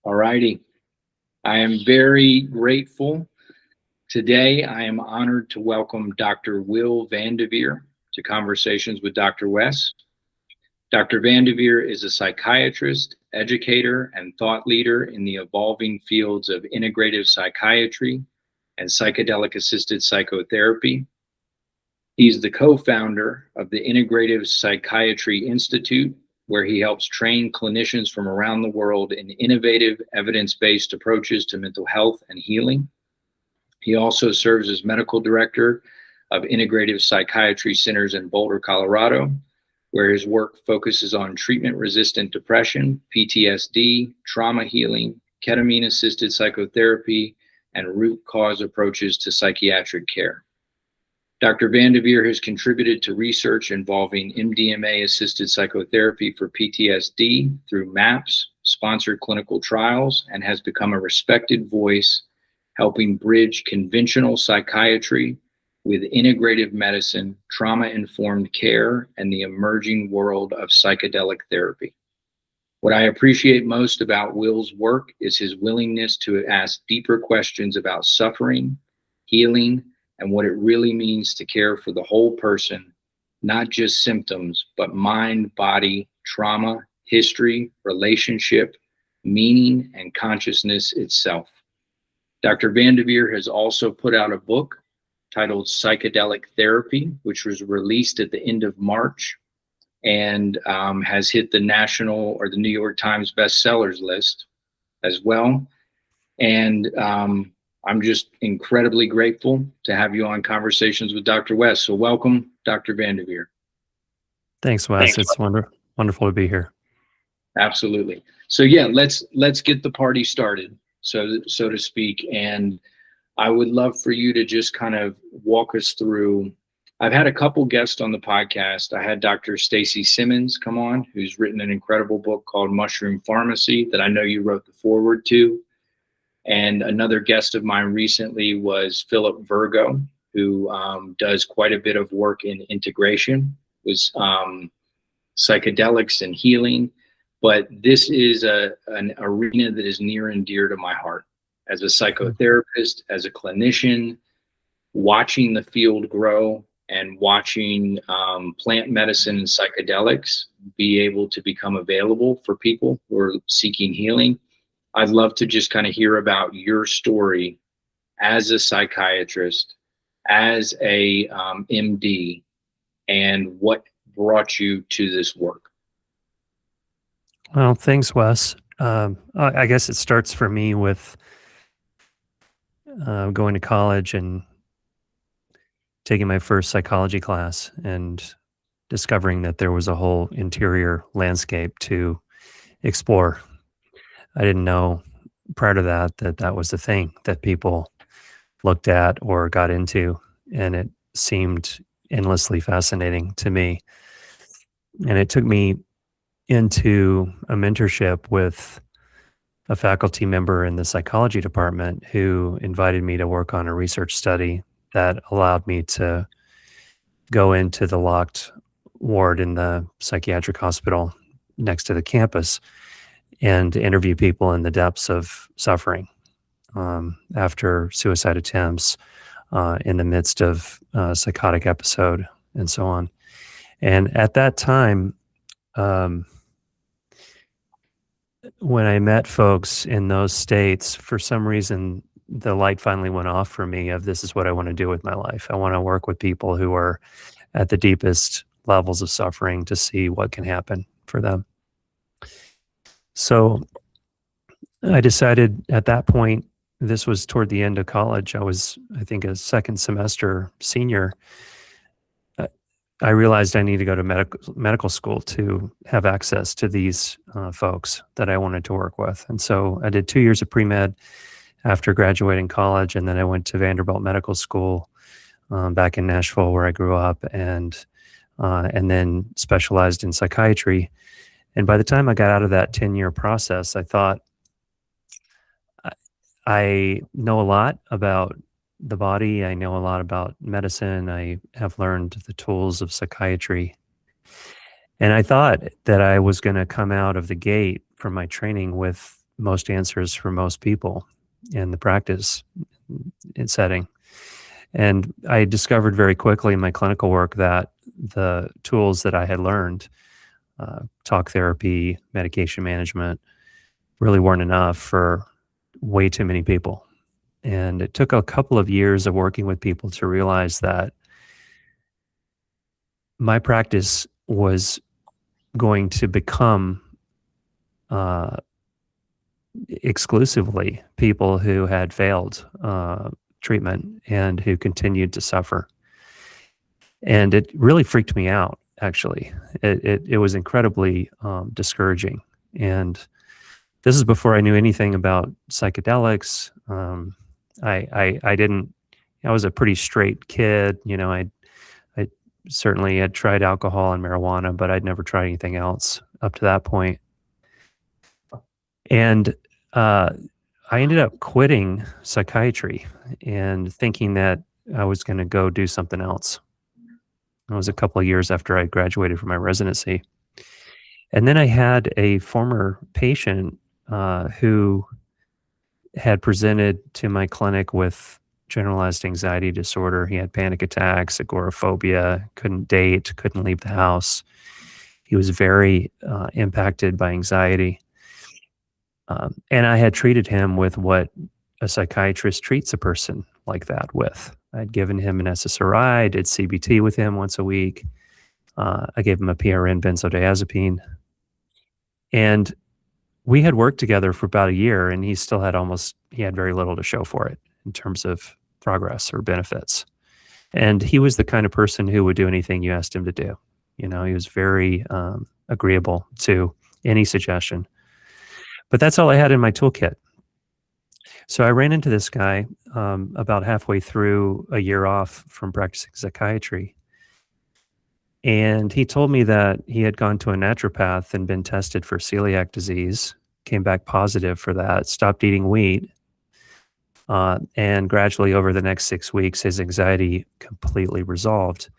All righty. I am very grateful. Today, I am honored to welcome Dr. Will Vanderveer to Conversations with Dr. Wes. Dr. Vanderveer is a psychiatrist, educator, and thought leader in the evolving fields of integrative psychiatry and psychedelic-assisted psychotherapy. He's the co-founder of the Integrative Psychiatry Institute, where he helps train clinicians from around the world in innovative, evidence-based approaches to mental health and healing. He also serves as medical director of Integrative Psychiatry Centers in Boulder, Colorado, where his work focuses on treatment-resistant depression, PTSD, trauma healing, ketamine-assisted psychotherapy, and root cause approaches to psychiatric care. Dr. Vanderveer has contributed to research involving MDMA-assisted psychotherapy for PTSD through MAPS, sponsored clinical trials, and has become a respected voice helping bridge conventional psychiatry with integrative medicine, trauma-informed care, and the emerging world of psychedelic therapy. What I appreciate most about Will's work is his willingness to ask deeper questions about suffering, healing, and what it really means to care for the whole person, not just symptoms, but mind, body, trauma, history, relationship, meaning, and consciousness itself. Dr. Vanderveer has also put out a book titled Psychedelic Therapy, which was released at the end of March and has hit the national or the New York Times bestsellers list as well. And I'm just incredibly grateful to have you on Conversations with Dr. Wes. So welcome, Dr. Vanderveer. Thanks, Wes. It's wonderful to be here. Absolutely. So yeah, let's get the party started, so to speak. And I would love for you to just kind of walk us through. I've had a couple guests on the podcast. I had Dr. Stacy Simmons come on, who's written an incredible book called Mushroom Pharmacy that I know you wrote the foreword to. And another guest of mine recently was Philip Virgo, who does quite a bit of work in integration with psychedelics and healing. But this is an arena that is near and dear to my heart. As a psychotherapist, as a clinician, watching the field grow and watching plant medicine and psychedelics be able to become available for people who are seeking healing. I'd love to just kind of hear about your story as a psychiatrist, as a MD, and what brought you to this work. Well, thanks, Wes. I guess it starts for me with going to college and taking my first psychology class and discovering that there was a whole interior landscape to explore. I didn't know prior to that was the thing that people looked at or got into, and it seemed endlessly fascinating to me. And it took me into a mentorship with a faculty member in the psychology department who invited me to work on a research study that allowed me to go into the locked ward in the psychiatric hospital next to the campus and interview people in the depths of suffering after suicide attempts, in the midst of a psychotic episode, and so on. And at that time, when I met folks in those states, for some reason, the light finally went off for me of this is what I want to do with my life. I want to work with people who are at the deepest levels of suffering to see what can happen for them. So I decided at that point, this was toward the end of college. I was, I think, a second semester senior. I realized I needed to go to medical school to have access to these folks that I wanted to work with. And so I did 2 years of pre-med after graduating college, and then I went to Vanderbilt Medical School back in Nashville, where I grew up, and then specialized in psychiatry. And by the time I got out of that 10-year process, I thought, I know a lot about the body. I know a lot about medicine. I have learned the tools of psychiatry. And I thought that I was going to come out of the gate from my training with most answers for most people in the practice setting. And I discovered very quickly in my clinical work that the tools that I had learned, talk therapy, medication management, really weren't enough for way too many people. And it took a couple of years of working with people to realize that my practice was going to become exclusively people who had failed treatment and who continued to suffer. And it really freaked me out, actually. It was incredibly discouraging. And this is before I knew anything about psychedelics. I didn't, I was a pretty straight kid. I certainly had tried alcohol and marijuana, but I'd never tried anything else up to that point. And I ended up quitting psychiatry and thinking that I was going to go do something else. It was a couple of years after I graduated from my residency. And then I had a former patient who had presented to my clinic with generalized anxiety disorder. He had panic attacks, agoraphobia, couldn't date, couldn't leave the house. He was very impacted by anxiety. And I had treated him with what a psychiatrist treats a person like that with. I'd given him an SSRI, I did CBT with him once a week. I gave him a PRN benzodiazepine. And we had worked together for about a year, and he still had he had very little to show for it in terms of progress or benefits. And he was the kind of person who would do anything you asked him to do. He was very agreeable to any suggestion. But that's all I had in my toolkit. So I ran into this guy about halfway through a year off from practicing psychiatry. And he told me that he had gone to a naturopath and been tested for celiac disease, came back positive for that, stopped eating wheat. And gradually over the next 6 weeks, his anxiety completely resolved.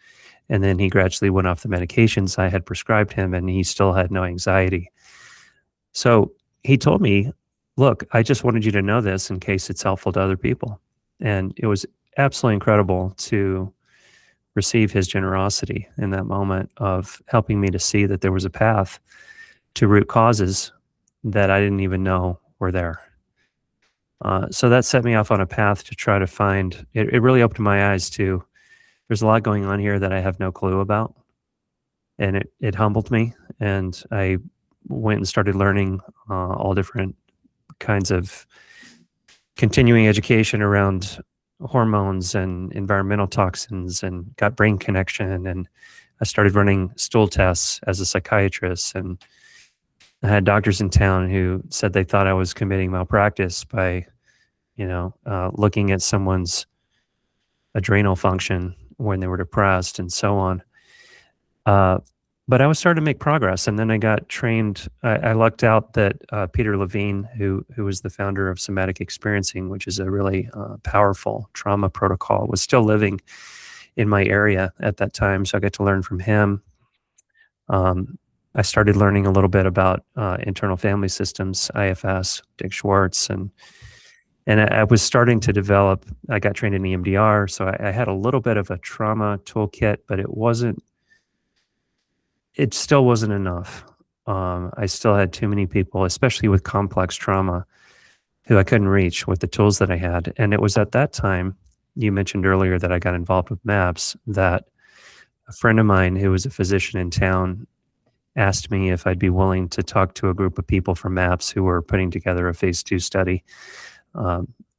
And then he gradually went off the medications I had prescribed him, and he still had no anxiety. So he told me, look, I just wanted you to know this in case it's helpful to other people. And it was absolutely incredible to receive his generosity in that moment of helping me to see that there was a path to root causes that I didn't even know were there. So that set me off on a path to try to find, it really opened my eyes to, there's a lot going on here that I have no clue about. And it humbled me. And I went and started learning all different kinds of continuing education around hormones and environmental toxins and gut-brain connection. And I started running stool tests as a psychiatrist. And I had doctors in town who said they thought I was committing malpractice by, looking at someone's adrenal function when they were depressed and so on. But I was starting to make progress, and then I got trained. I lucked out that Peter Levine, who was the founder of Somatic Experiencing, which is a really powerful trauma protocol, was still living in my area at that time, so I got to learn from him. I started learning a little bit about internal family systems, IFS, Dick Schwartz, and I was starting to develop. I got trained in EMDR, so I had a little bit of a trauma toolkit, but it still wasn't enough. I still had too many people, especially with complex trauma, who I couldn't reach with the tools that I had. And it was at that time, you mentioned earlier that I got involved with MAPS, that a friend of mine who was a physician in town asked me if I'd be willing to talk to a group of people from MAPS who were putting together a phase 2 study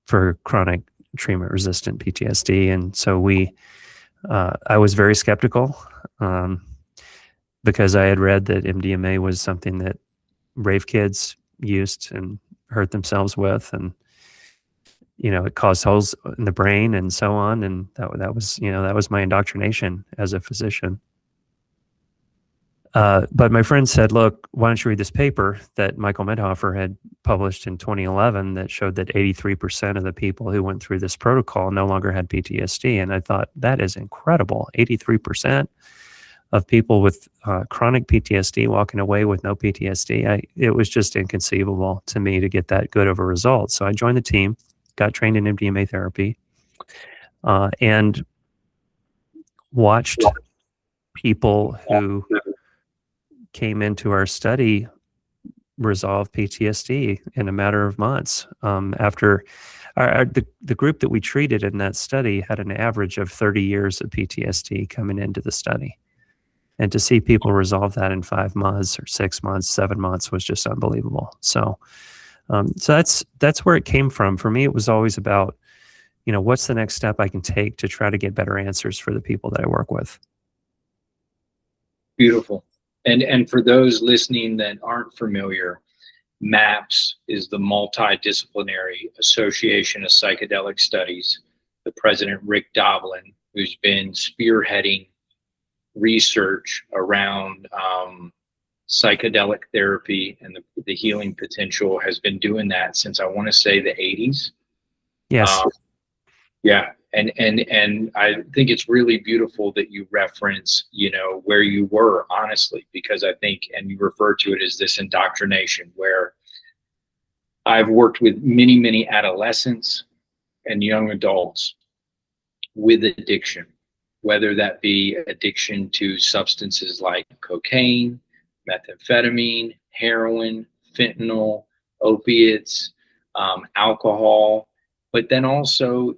for chronic treatment-resistant PTSD. And so I was very skeptical. Because I had read that MDMA was something that rave kids used and hurt themselves with, and it caused holes in the brain and so on, and that was my indoctrination as a physician. But my friend said, "Look, why don't you read this paper that Michael Medhofer had published in 2011 that showed that 83% of the people who went through this protocol no longer had PTSD?" And I thought, that is incredible, 83%. of people with chronic PTSD walking away with no PTSD. It was just inconceivable to me to get that good of a result. So I joined the team, got trained in MDMA therapy, and watched people who came into our study resolve PTSD in a matter of months. After the group that we treated in that study had an average of 30 years of PTSD coming into the study. And to see people resolve that in 5 months or 6 months, 7 months was just unbelievable. So, so that's where it came from. For me, it was always about, what's the next step I can take to try to get better answers for the people that I work with. Beautiful. And for those listening that aren't familiar, MAPS is the Multidisciplinary Association of Psychedelic Studies. The president, Rick Doblin, who's been spearheading research around psychedelic therapy and the healing potential, has been doing that since, I want to say, the 80s. Yes. Yeah. And I think it's really beautiful that you reference, where you were, honestly, because I think, and you refer to it as this indoctrination, where I've worked with many, many adolescents and young adults with addiction, whether that be addiction to substances like cocaine, methamphetamine, heroin, fentanyl, opiates, alcohol, but then also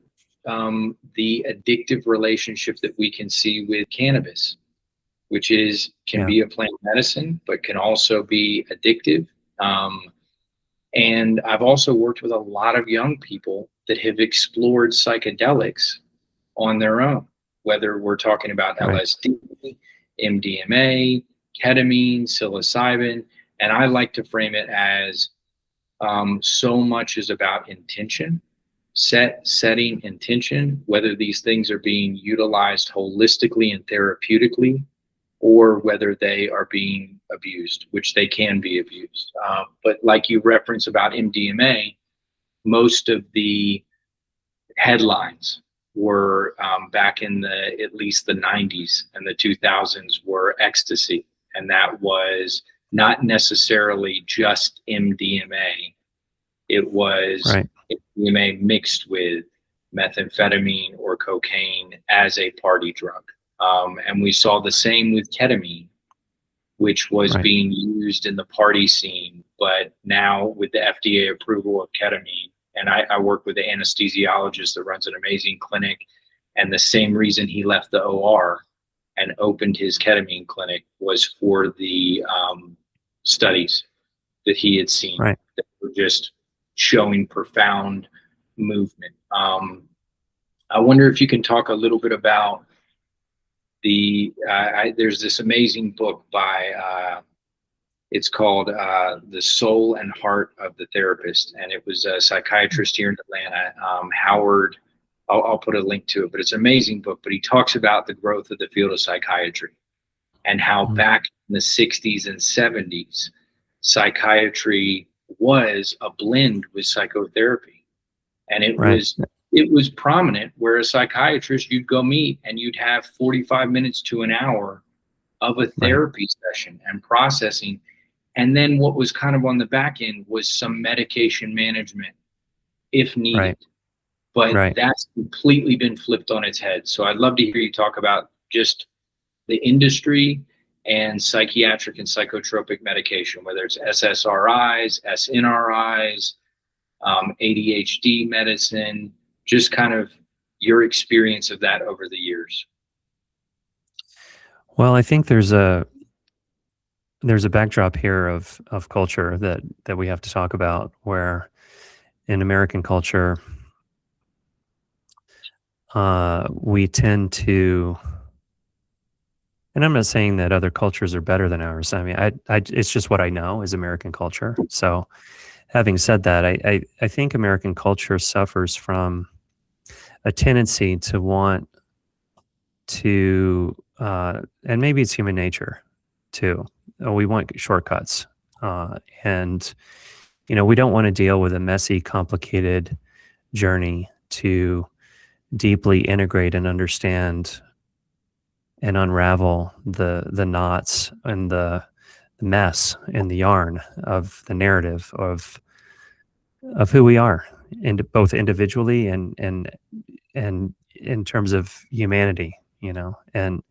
the addictive relationship that we can see with cannabis, which can be a plant medicine, but can also be addictive. And I've also worked with a lot of young people that have explored psychedelics on their own, whether we're talking about LSD, MDMA, ketamine, psilocybin. And I like to frame it as so much is about intention. Setting intention, whether these things are being utilized holistically and therapeutically, or whether they are being abused, which they can be abused. But like you reference about MDMA, most of the headlines were back in at least the 90s and the 2000s were ecstasy. And that was not necessarily just MDMA. It was MDMA mixed with methamphetamine or cocaine as a party drug. And we saw the same with ketamine, which was being used in the party scene. But now with the FDA approval of ketamine, and I work with the anesthesiologist that runs an amazing clinic, and the same reason he left the OR and opened his ketamine clinic was for the studies that he had seen that were just showing profound movement. I wonder if you can talk a little bit about there's this amazing book by, it's called The Soul and Heart of the Therapist. And it was a psychiatrist here in Atlanta, Howard. I'll put a link to it, but it's an amazing book. But he talks about the growth of the field of psychiatry and how back in the 60s and 70s, psychiatry was a blend with psychotherapy. And it was prominent where a psychiatrist you'd go meet and you'd have 45 minutes to an hour of a therapy session and processing. And then what was kind of on the back end was some medication management if needed. But that's completely been flipped on its head. So I'd love to hear you talk about just the industry and psychiatric and psychotropic medication, whether it's SSRIs, SNRIs, ADHD medicine, just kind of your experience of that over the years. Well, I think there's a backdrop here of culture that we have to talk about, where in American culture, we tend to, and I'm not saying that other cultures are better than ours. I mean, it's just what I know is American culture. So having said that, I think American culture suffers from a tendency to want to, and maybe it's human nature too. We want shortcuts. And, we don't want to deal with a messy, complicated journey to deeply integrate and understand and unravel the knots and the mess and the yarn of the narrative of who we are, both individually and in terms of humanity, and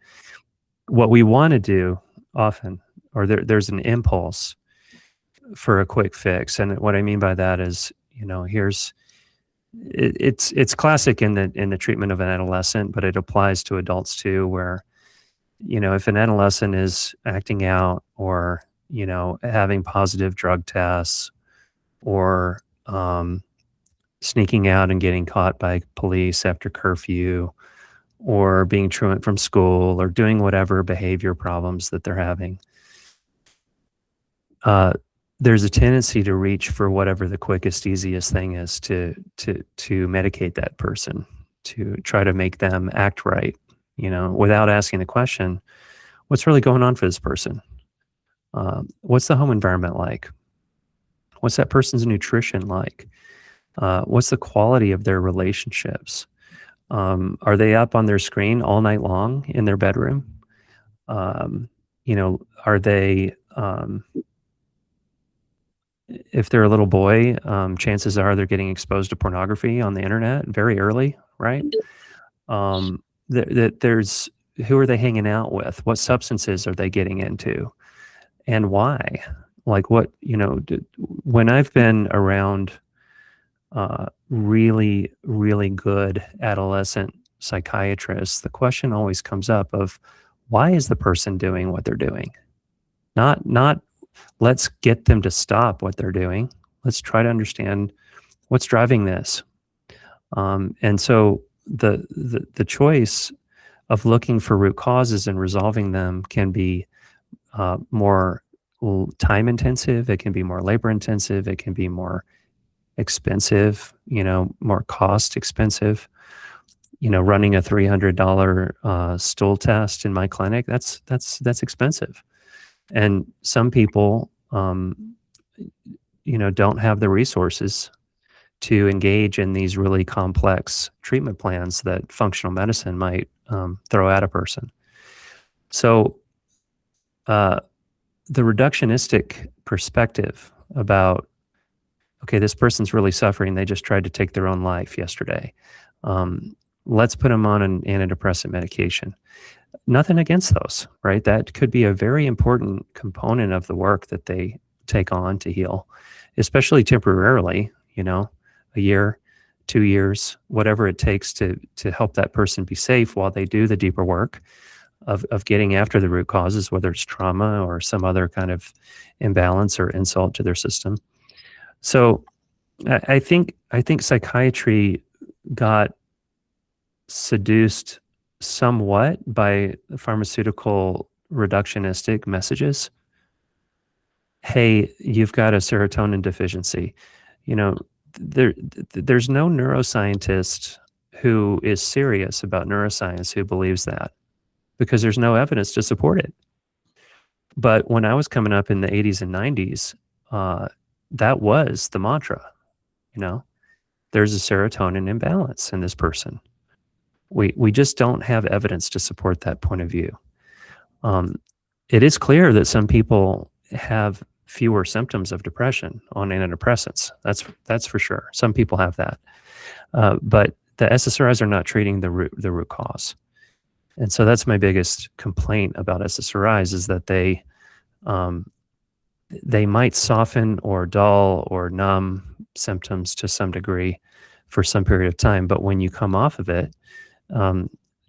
what we want to do often, or there's an impulse for a quick fix. And what I mean by that is, it's classic in the treatment of an adolescent, but it applies to adults too, where, if an adolescent is acting out or, having positive drug tests or sneaking out and getting caught by police after curfew, or being truant from school, or doing whatever behavior problems that they're having, there's a tendency to reach for whatever the quickest, easiest thing is to medicate that person, to try to make them act right, without asking the question, what's really going on for this person? What's the home environment like? What's that person's nutrition like? What's the quality of their relationships? Are they up on their screen all night long in their bedroom? Are they, if they're a little boy, chances are they're getting exposed to pornography on the internet very early, right? There's, who are they hanging out with? What substances are they getting into? And why? Like what, when I've been around really, really good adolescent psychiatrists, the question always comes up of, why is the person doing what they're doing? Not let's get them to stop what they're doing. Let's try to understand what's driving this. And so the choice of looking for root causes and resolving them can be more time intensive. It can be more labor intensive. It can be more expensive, more cost expensive. Running a $300 stool test in my clinic, that's expensive. And some people, don't have the resources to engage in these really complex treatment plans that functional medicine might throw at a person. So the reductionistic perspective about, okay, this person's really suffering, they just tried to take their own life yesterday. Let's put them on an antidepressant medication. Nothing against those, right? That could be a very important component of the work that they take on to heal, especially temporarily, a year, 2 years, whatever it takes to help that person be safe while they do the deeper work of getting after the root causes, whether it's trauma or some other kind of imbalance or insult to their system. So I think psychiatry got seduced somewhat by pharmaceutical reductionistic messages. Hey, you've got a serotonin deficiency. There's no neuroscientist who is serious about neuroscience who believes that, because there's no evidence to support it. But when I was coming up in the 80s and 90s, that was the mantra. There's a serotonin imbalance in this person. We just don't have evidence to support that point of view. It is clear that some people have fewer symptoms of depression on antidepressants. That's for sure. Some people have that, but the SSRIs are not treating the root cause. And so that's my biggest complaint about SSRIs, is that they might soften or dull or numb symptoms to some degree for some period of time, but when you come off of it,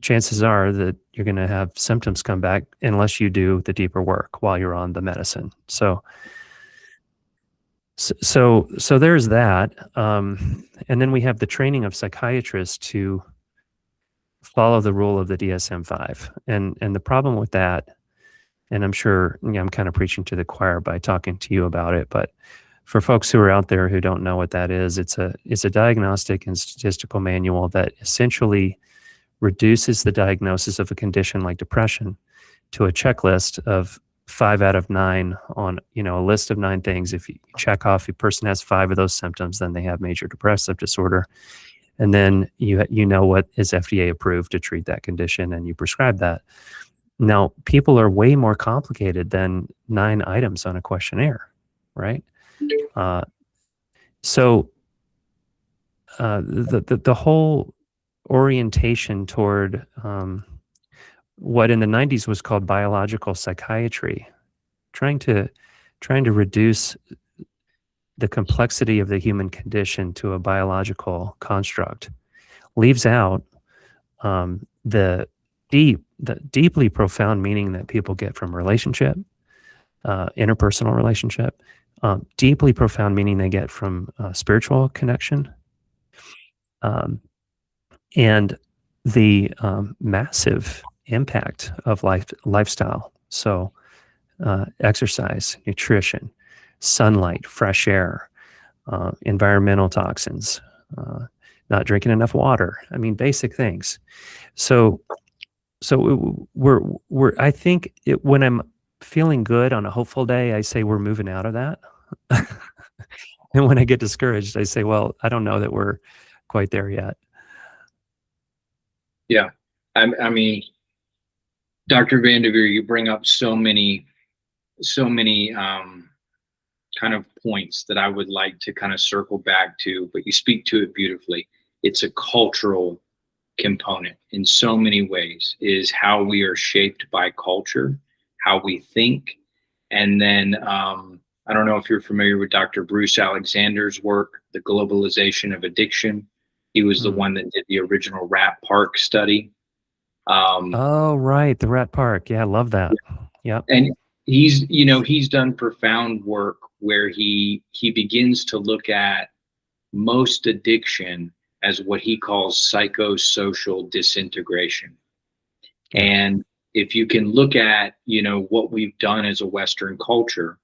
chances are that you're going to have symptoms come back unless you do the deeper work while you're on the medicine. So there's that. And then we have the training of psychiatrists to follow the rule of the DSM-5. And the problem with that, and I'm sure I'm kind of preaching to the choir by talking to you about it, but for folks who are out there who don't know what that is, it's a diagnostic and statistical manual that essentially reduces the diagnosis of a condition like depression to a checklist of 5 out of 9 on, a list of 9 things. If you check off a person has 5 of those symptoms, then they have major depressive disorder. And then you know what is FDA approved to treat that condition, and you prescribe that. Now, people are way more complicated than 9 items on a questionnaire, right? Uh, so the whole orientation toward what in the 90s was called biological psychiatry, trying to reduce the complexity of the human condition to a biological construct, leaves out the deeply profound meaning that people get from relationship, interpersonal relationship, deeply profound meaning they get from spiritual connection, um, and the massive impact of lifestyle. So exercise, nutrition, sunlight, fresh air, environmental toxins, not drinking enough water. I mean, basic things. So, we're. I think when I'm feeling good on a hopeful day, I say we're moving out of that. And when I get discouraged, I say, well, I don't know that we're quite there yet. Yeah. I mean, Dr. Vanderveer, you bring up so many kind of points that I would like to kind of circle back to, but you speak to it beautifully. It's a cultural component in so many ways, is how we are shaped by culture, how we think. And then I don't know if you're familiar with Dr. Bruce Alexander's work, The Globalization of Addiction. He was the one that did the original Rat Park study. Oh, right. The Rat Park. Yeah, I love that. Yep. And he's done profound work where he begins to look at most addiction as what he calls psychosocial disintegration. Yeah. And if you can look at, what we've done as a Western culture,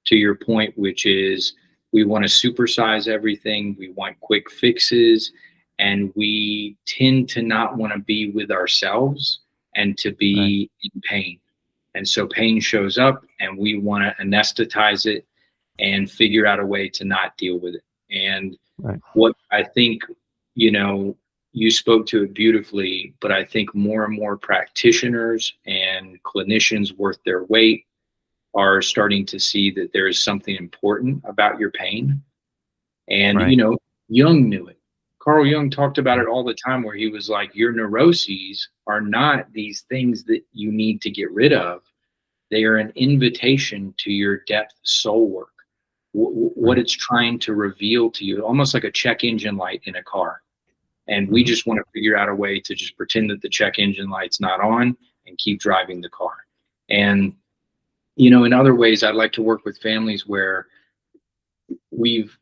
to your point, which is we want to supersize everything, we want quick fixes, and we tend to not want to be with ourselves and to be in pain. And so pain shows up and we want to anesthetize it and figure out a way to not deal with it. And what I think, you spoke to it beautifully, but I think more and more practitioners and clinicians worth their weight are starting to see that there is something important about your pain. And, Jung knew it. Carl Jung talked about it all the time, where he was like, your neuroses are not these things that you need to get rid of. They are an invitation to your depth soul work. What it's trying to reveal to you, almost like a check engine light in a car. And we just want to figure out a way to just pretend that the check engine light's not on and keep driving the car. And, in other ways, I'd like to work with families where we've,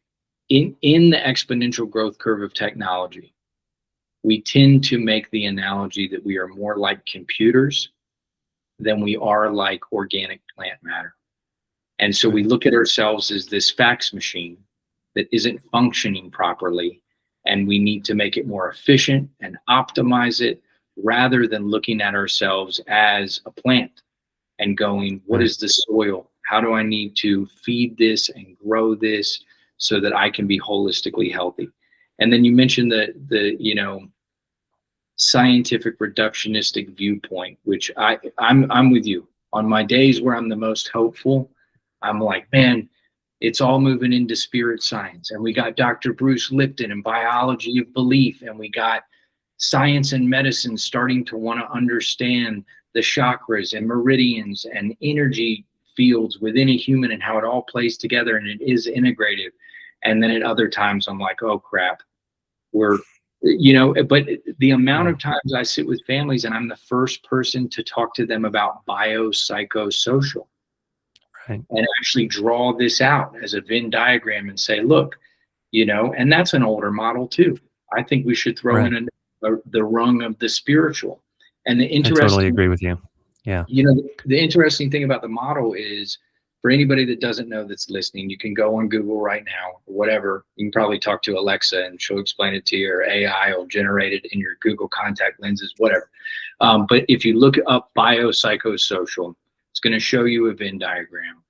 in the exponential growth curve of technology, we tend to make the analogy that we are more like computers than we are like organic plant matter. And so we look at ourselves as this fax machine that isn't functioning properly, and we need to make it more efficient and optimize it, rather than looking at ourselves as a plant and going, what is the soil? How do I need to feed this and grow this so that I can be holistically healthy? And then you mentioned the scientific reductionistic viewpoint, which I'm with you. On my days where I'm the most hopeful, I'm like, man, it's all moving into spirit science. And we got Dr. Bruce Lipton and biology of belief. And we got science and medicine starting to want to understand the chakras and meridians and energy fields within a human and how it all plays together. And it is integrative. And then at other times, I'm like, oh, crap. But the amount of times I sit with families and I'm the first person to talk to them about biopsychosocial. And actually draw this out as a Venn diagram and say, look, and that's an older model too. I think we should throw in the rung of the spiritual. And I totally agree with you. Yeah. The interesting thing about the model is, for anybody that doesn't know that's listening, you can go on Google right now, or whatever. You can probably talk to Alexa and she'll explain it to you, or AI will generate it in your Google contact lenses, whatever. But if you look up biopsychosocial, it's going to show you a Venn diagram.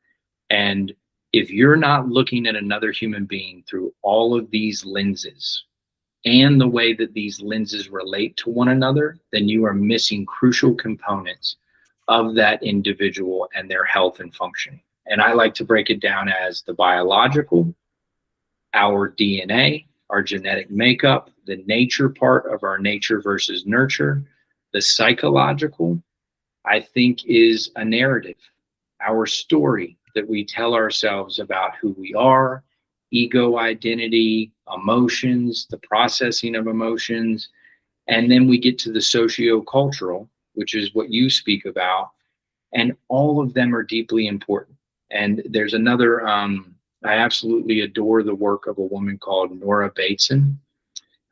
And if you're not looking at another human being through all of these lenses and the way that these lenses relate to one another, then you are missing crucial components of that individual and their health and functioning. And I like to break it down as the biological, our DNA, our genetic makeup, the nature part of our nature versus nurture, the psychological, I think, is a narrative, our story that we tell ourselves about who we are, ego identity, emotions, the processing of emotions. And then we get to the socio-cultural, which is what you speak about. And all of them are deeply important. And there's another, I absolutely adore the work of a woman called Nora Bateson.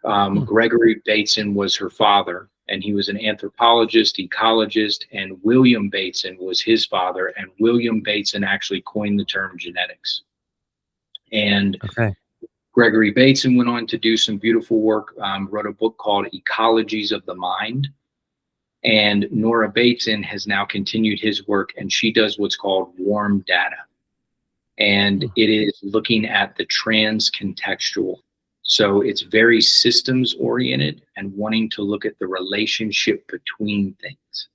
Gregory Bateson was her father, and he was an anthropologist, ecologist, and William Bateson was his father. And William Bateson actually coined the term genetics. And Gregory Bateson went on to do some beautiful work, wrote a book called Ecologies of the Mind. And Nora Bateson has now continued his work, and she does what's called warm data. And it is looking at the trans-contextual. So it's very systems oriented and wanting to look at the relationship between things.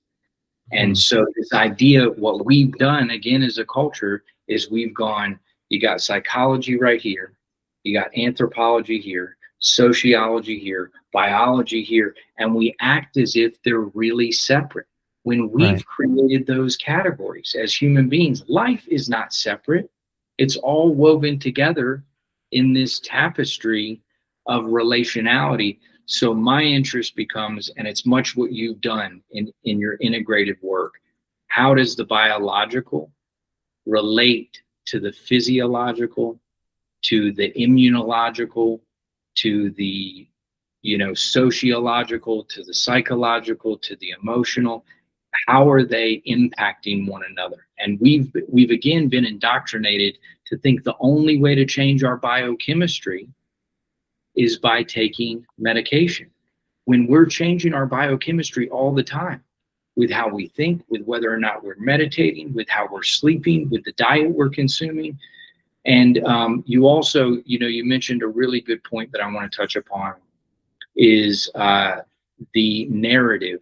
And so this idea, what we've done again as a culture is we've gone, you got psychology right here, you got anthropology here, sociology here, biology here, and we act as if they're really separate. When we've created those categories as human beings, life is not separate. It's all woven together in this tapestry of relationality. So my interest becomes, and it's much what you've done in your integrative work, how does the biological relate to the physiological, to the immunological, to the sociological, to the psychological, to the emotional? How are they impacting one another? And we've again been indoctrinated to think the only way to change our biochemistry is by taking medication, when we're changing our biochemistry all the time with how we think, with whether or not we're meditating, with how we're sleeping, with the diet we're consuming. And you also, you mentioned a really good point that I want to touch upon is the narrative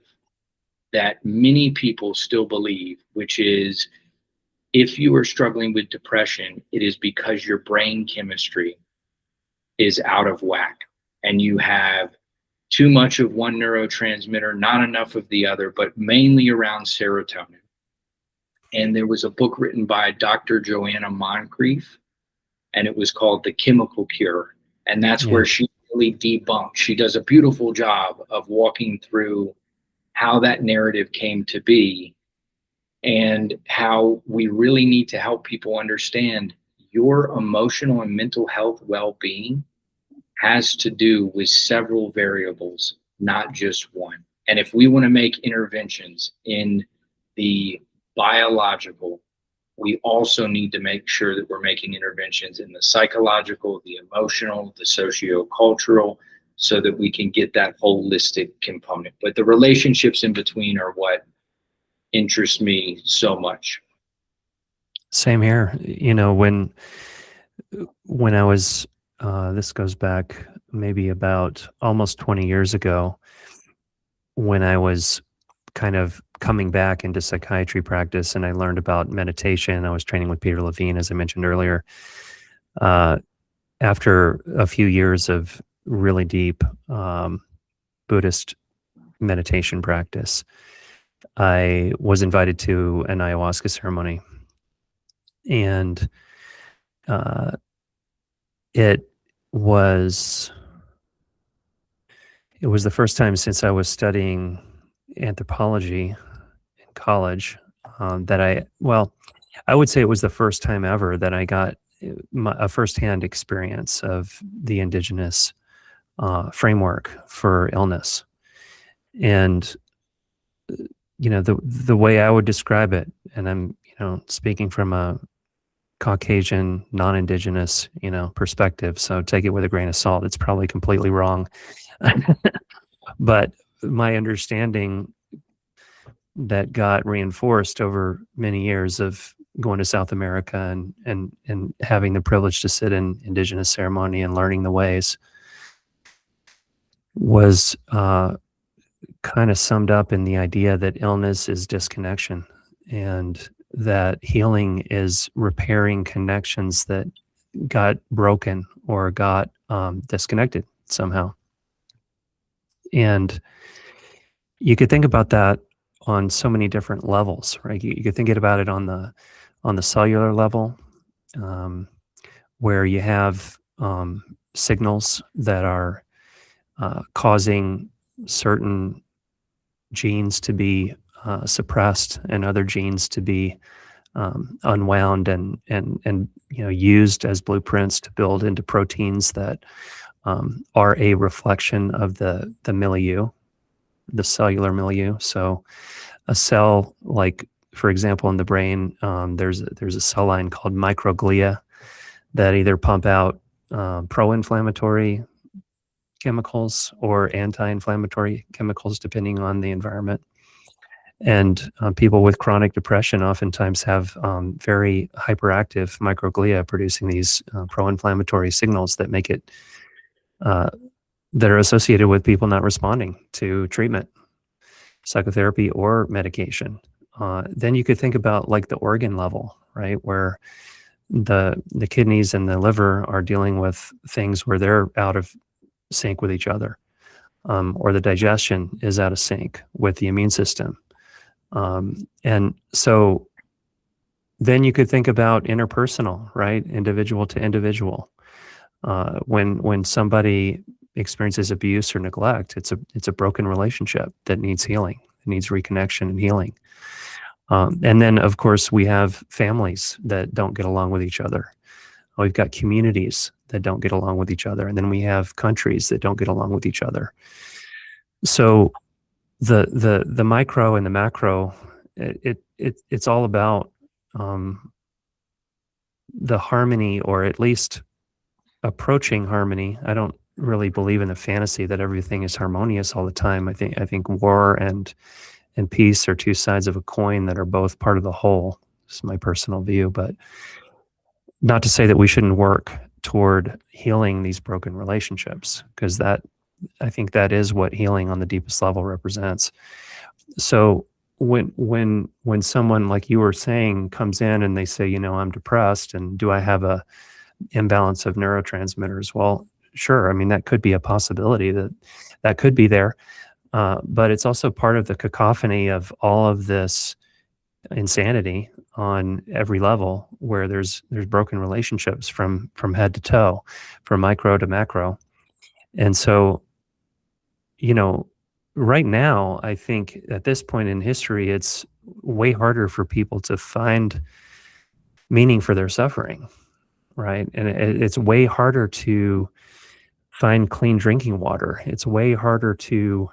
that many people still believe, which is if you are struggling with depression, it is because your brain chemistry is out of whack and you have too much of one neurotransmitter, not enough of the other, but mainly around serotonin. And there was a book written by Dr. Joanna Moncrief, and it was called The Chemical Cure. And that's where she really debunks. She does a beautiful job of walking through how that narrative came to be and how we really need to help people understand your emotional and mental health well-being has to do with several variables, not just one. And if we want to make interventions in the biological, we also need to make sure that we're making interventions in the psychological, the emotional, the socio-cultural, so that we can get that holistic component. But the relationships in between are what interests me so much. Same here. When I was, this goes back maybe about almost 20 years ago, when I was kind of coming back into psychiatry practice and I learned about meditation. I was training with Peter Levine, as I mentioned earlier. After a few years of really deep Buddhist meditation practice, I was invited to an ayahuasca ceremony. And it was the first time since I was studying anthropology in college that I would say it was the first time ever that I got a firsthand experience of the indigenous framework for illness. And the way I would describe it, and I'm speaking from a Caucasian, non-indigenous perspective, so take it with a grain of salt. It's probably completely wrong. But my understanding that got reinforced over many years of going to South America and having the privilege to sit in indigenous ceremony and learning the ways was kind of summed up in the idea that illness is disconnection. and that healing is repairing connections that got broken or got disconnected somehow. And you could think about that on so many different levels, right? You could think about it on the cellular level, um, where you have signals that are causing certain genes to be suppressed and other genes to be unwound and used as blueprints to build into proteins that are a reflection of the milieu, the cellular milieu. So a cell, like for example in the brain, there's a cell line called microglia that either pump out pro-inflammatory chemicals or anti-inflammatory chemicals depending on the environment. And people with chronic depression oftentimes have very hyperactive microglia producing these pro-inflammatory signals that make it that are associated with people not responding to treatment, psychotherapy, or medication. Then you could think about like the organ level, right, where the kidneys and the liver are dealing with things where they're out of sync with each other, or the digestion is out of sync with the immune system. And so then you could think about interpersonal, right? Individual to individual. When somebody experiences abuse or neglect, it's a broken relationship that needs healing. It needs reconnection and healing. And then, of course, we have families that don't get along with each other. We've got communities that don't get along with each other, and then we have countries that don't get along with each other. So the micro and the macro, it's all about the harmony, or at least approaching harmony. I don't really believe in the fantasy that everything is harmonious all the time. I think war and peace are two sides of a coin that are both part of the whole. This is my personal view, but not to say that we shouldn't work toward healing these broken relationships, because I think that is what healing on the deepest level represents. So when someone, like you were saying, comes in and they say, I'm depressed, and do I have a imbalance of neurotransmitters? Well, sure. I mean, that could be a possibility that could be there. But it's also part of the cacophony of all of this insanity on every level, where there's broken relationships from head to toe, from micro to macro. And so, right now, I think at this point in history, it's way harder for people to find meaning for their suffering, right? And it's way harder to find clean drinking water. It's way harder to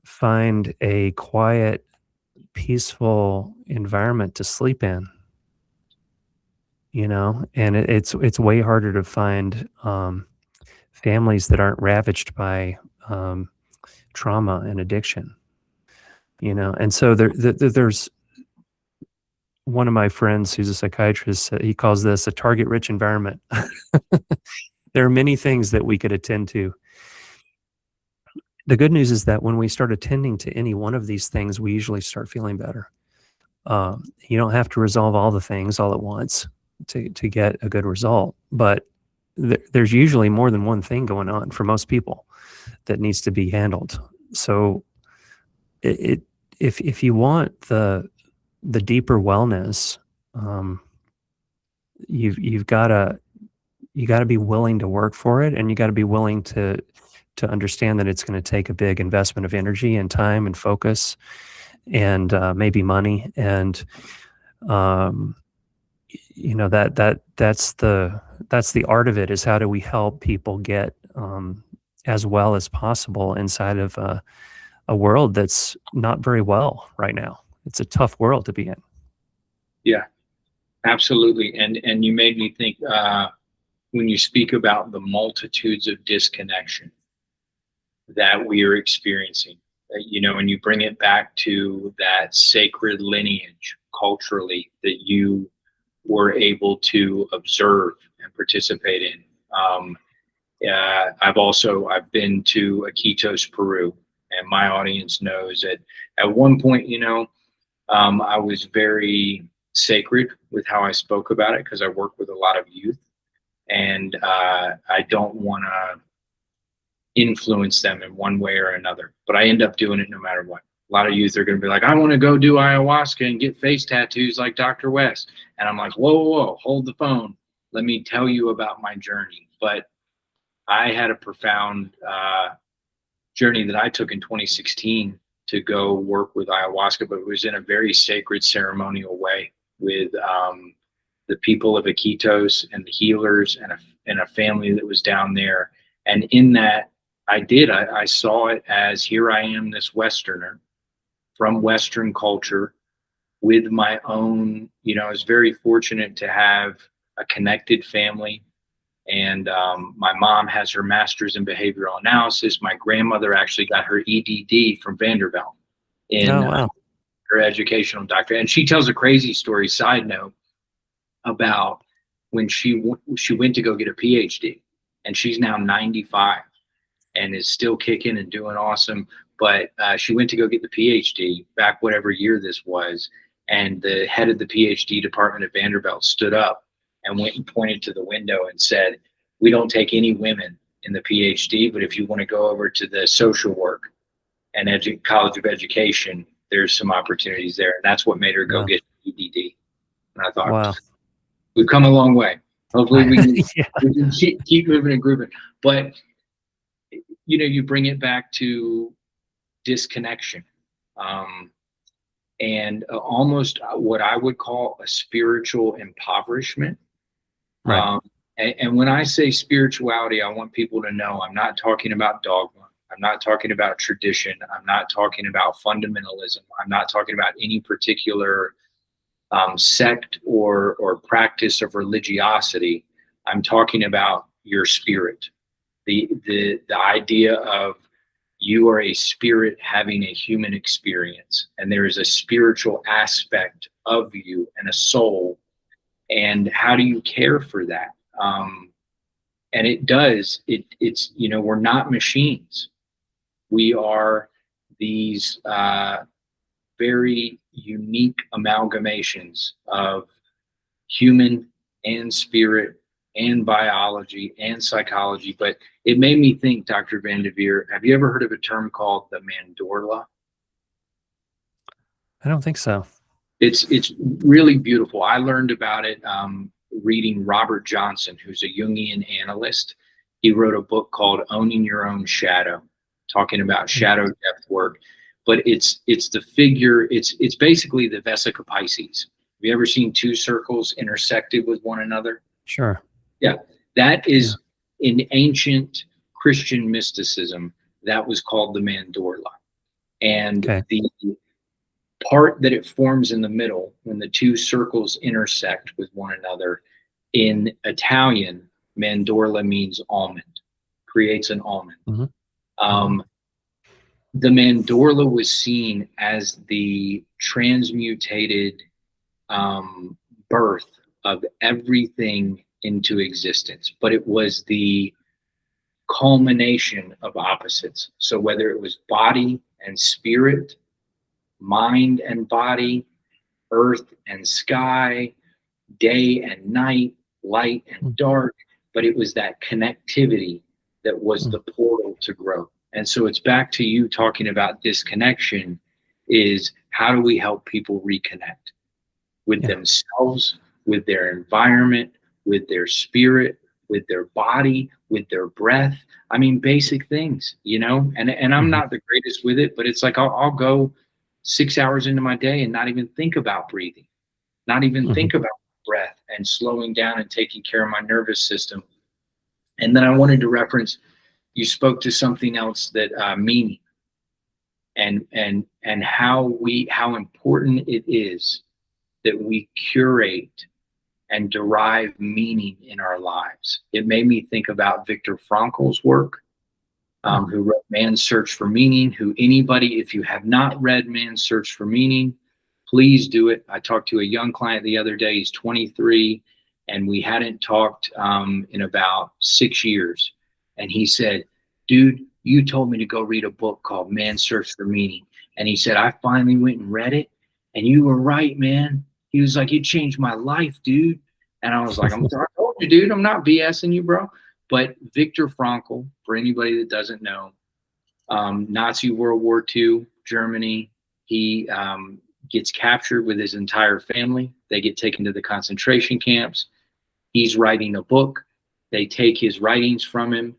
find a quiet, peaceful environment to sleep in, and it's way harder to find families that aren't ravaged by trauma and addiction, and so there's one of my friends who's a psychiatrist, he calls this a target-rich environment. There are many things that we could attend to. The good news is that when we start attending to any one of these things, we usually start feeling better. You don't have to resolve all the things all at once to get a good result, but there's usually more than one thing going on for most people that needs to be handled. So if you want the deeper wellness, you've got to be willing to work for it, and you got to be willing to understand that it's going to take a big investment of energy and time and focus and maybe money. And that's the art of it, is how do we help people get as well as possible inside of a world that's not very well right now. It's a tough world to be in. Yeah, absolutely. And you made me think, when you speak about the multitudes of disconnection that we are experiencing, and you bring it back to that sacred lineage culturally that you were able to observe and participate in. I've been to Iquitos, Peru, and my audience knows that at one point, I was very sacred with how I spoke about it because I work with a lot of youth, and I don't want to influence them in one way or another. But I end up doing it no matter what. A lot of youth are going to be like, I want to go do ayahuasca and get face tattoos like Dr. West. And I'm like, whoa, whoa, whoa, hold the phone. Let me tell you about my journey. But I had a profound journey that I took in 2016 to go work with ayahuasca, but it was in a very sacred ceremonial way with the people of Iquitos and the healers and a family that was down there. And in that, I saw it as, here I am, this Westerner from Western culture with my own, I was very fortunate to have a connected family. And my mom has her master's in behavioral analysis. My grandmother actually got her EDD from Vanderbilt in Oh, wow. her educational doctorate. And she tells a crazy story, side note, about when she went to go get a PhD, and she's now 95 and is still kicking and doing awesome. But she went to go get the PhD back whatever year this was, and the head of the PhD department at Vanderbilt stood up and went and pointed to the window and said, "We don't take any women in the PhD, but if you want to go over to the social work and College of Education, there's some opportunities there." And that's what made her go Wow. get EDD. And I thought, Wow. we've come a long way. Hopefully we can, Yeah. we can keep moving and grooving. But, you bring it back to disconnection. And almost what I would call a spiritual impoverishment. Right. And when I say spirituality, I want people to know I'm not talking about dogma. I'm not talking about tradition. I'm not talking about fundamentalism. I'm not talking about any particular sect or practice of religiosity. I'm talking about your spirit. The idea of you are a spirit having a human experience, and there is a spiritual aspect of you and a soul. And how do you care for that? And it's we're not machines. We are these very unique amalgamations of human and spirit and biology and psychology. But it made me think, Dr. Vanderveer, have you ever heard of a term called the mandorla? I don't think so. It's really beautiful. I learned about it reading Robert Johnson, who's a Jungian analyst. He wrote a book called Owning Your Own Shadow, talking about shadow depth work. But it's the figure. It's basically the Vesica Pisces. Have you ever seen two circles intersected with one another? Sure. Yeah, that is in ancient Christian mysticism. That was called the mandorla, and Okay. the part that it forms in the middle when the two circles intersect with one another. In Italian, mandorla means almond, creates an almond. Mm-hmm. The mandorla was seen as the transmutated birth of everything into existence, but it was the culmination of opposites. So whether it was body and spirit, mind and body, earth and sky, day and night, light and dark, but it was that connectivity that was the portal to growth. And so it's back to you talking about disconnection, is how do we help people reconnect with themselves, with their environment, with their spirit, with their body, with their breath. I mean, basic things, and I'm not the greatest with it, but it's like I'll go 6 hours into my day and not even think about breathing, not even think about breath and slowing down and taking care of my nervous system. And then I wanted to reference, you spoke to something else, that meaning and how important it is that we curate and derive meaning in our lives. It made me think about Viktor Frankl's work, who wrote Man's Search for Meaning, who anybody, if you have not read Man's Search for Meaning, please do it. I talked to a young client the other day. He's 23, and we hadn't talked in about 6 years. And he said, "Dude, you told me to go read a book called Man's Search for Meaning." And he said, "I finally went and read it, And you were right, man. He was like, you changed my life, dude. And I was like, I told you, dude, I'm not BSing you, bro. But Viktor Frankl, for anybody that doesn't know, Nazi World War II, Germany, he gets captured with his entire family. They get taken to the concentration camps. He's writing a book. They take his writings from him.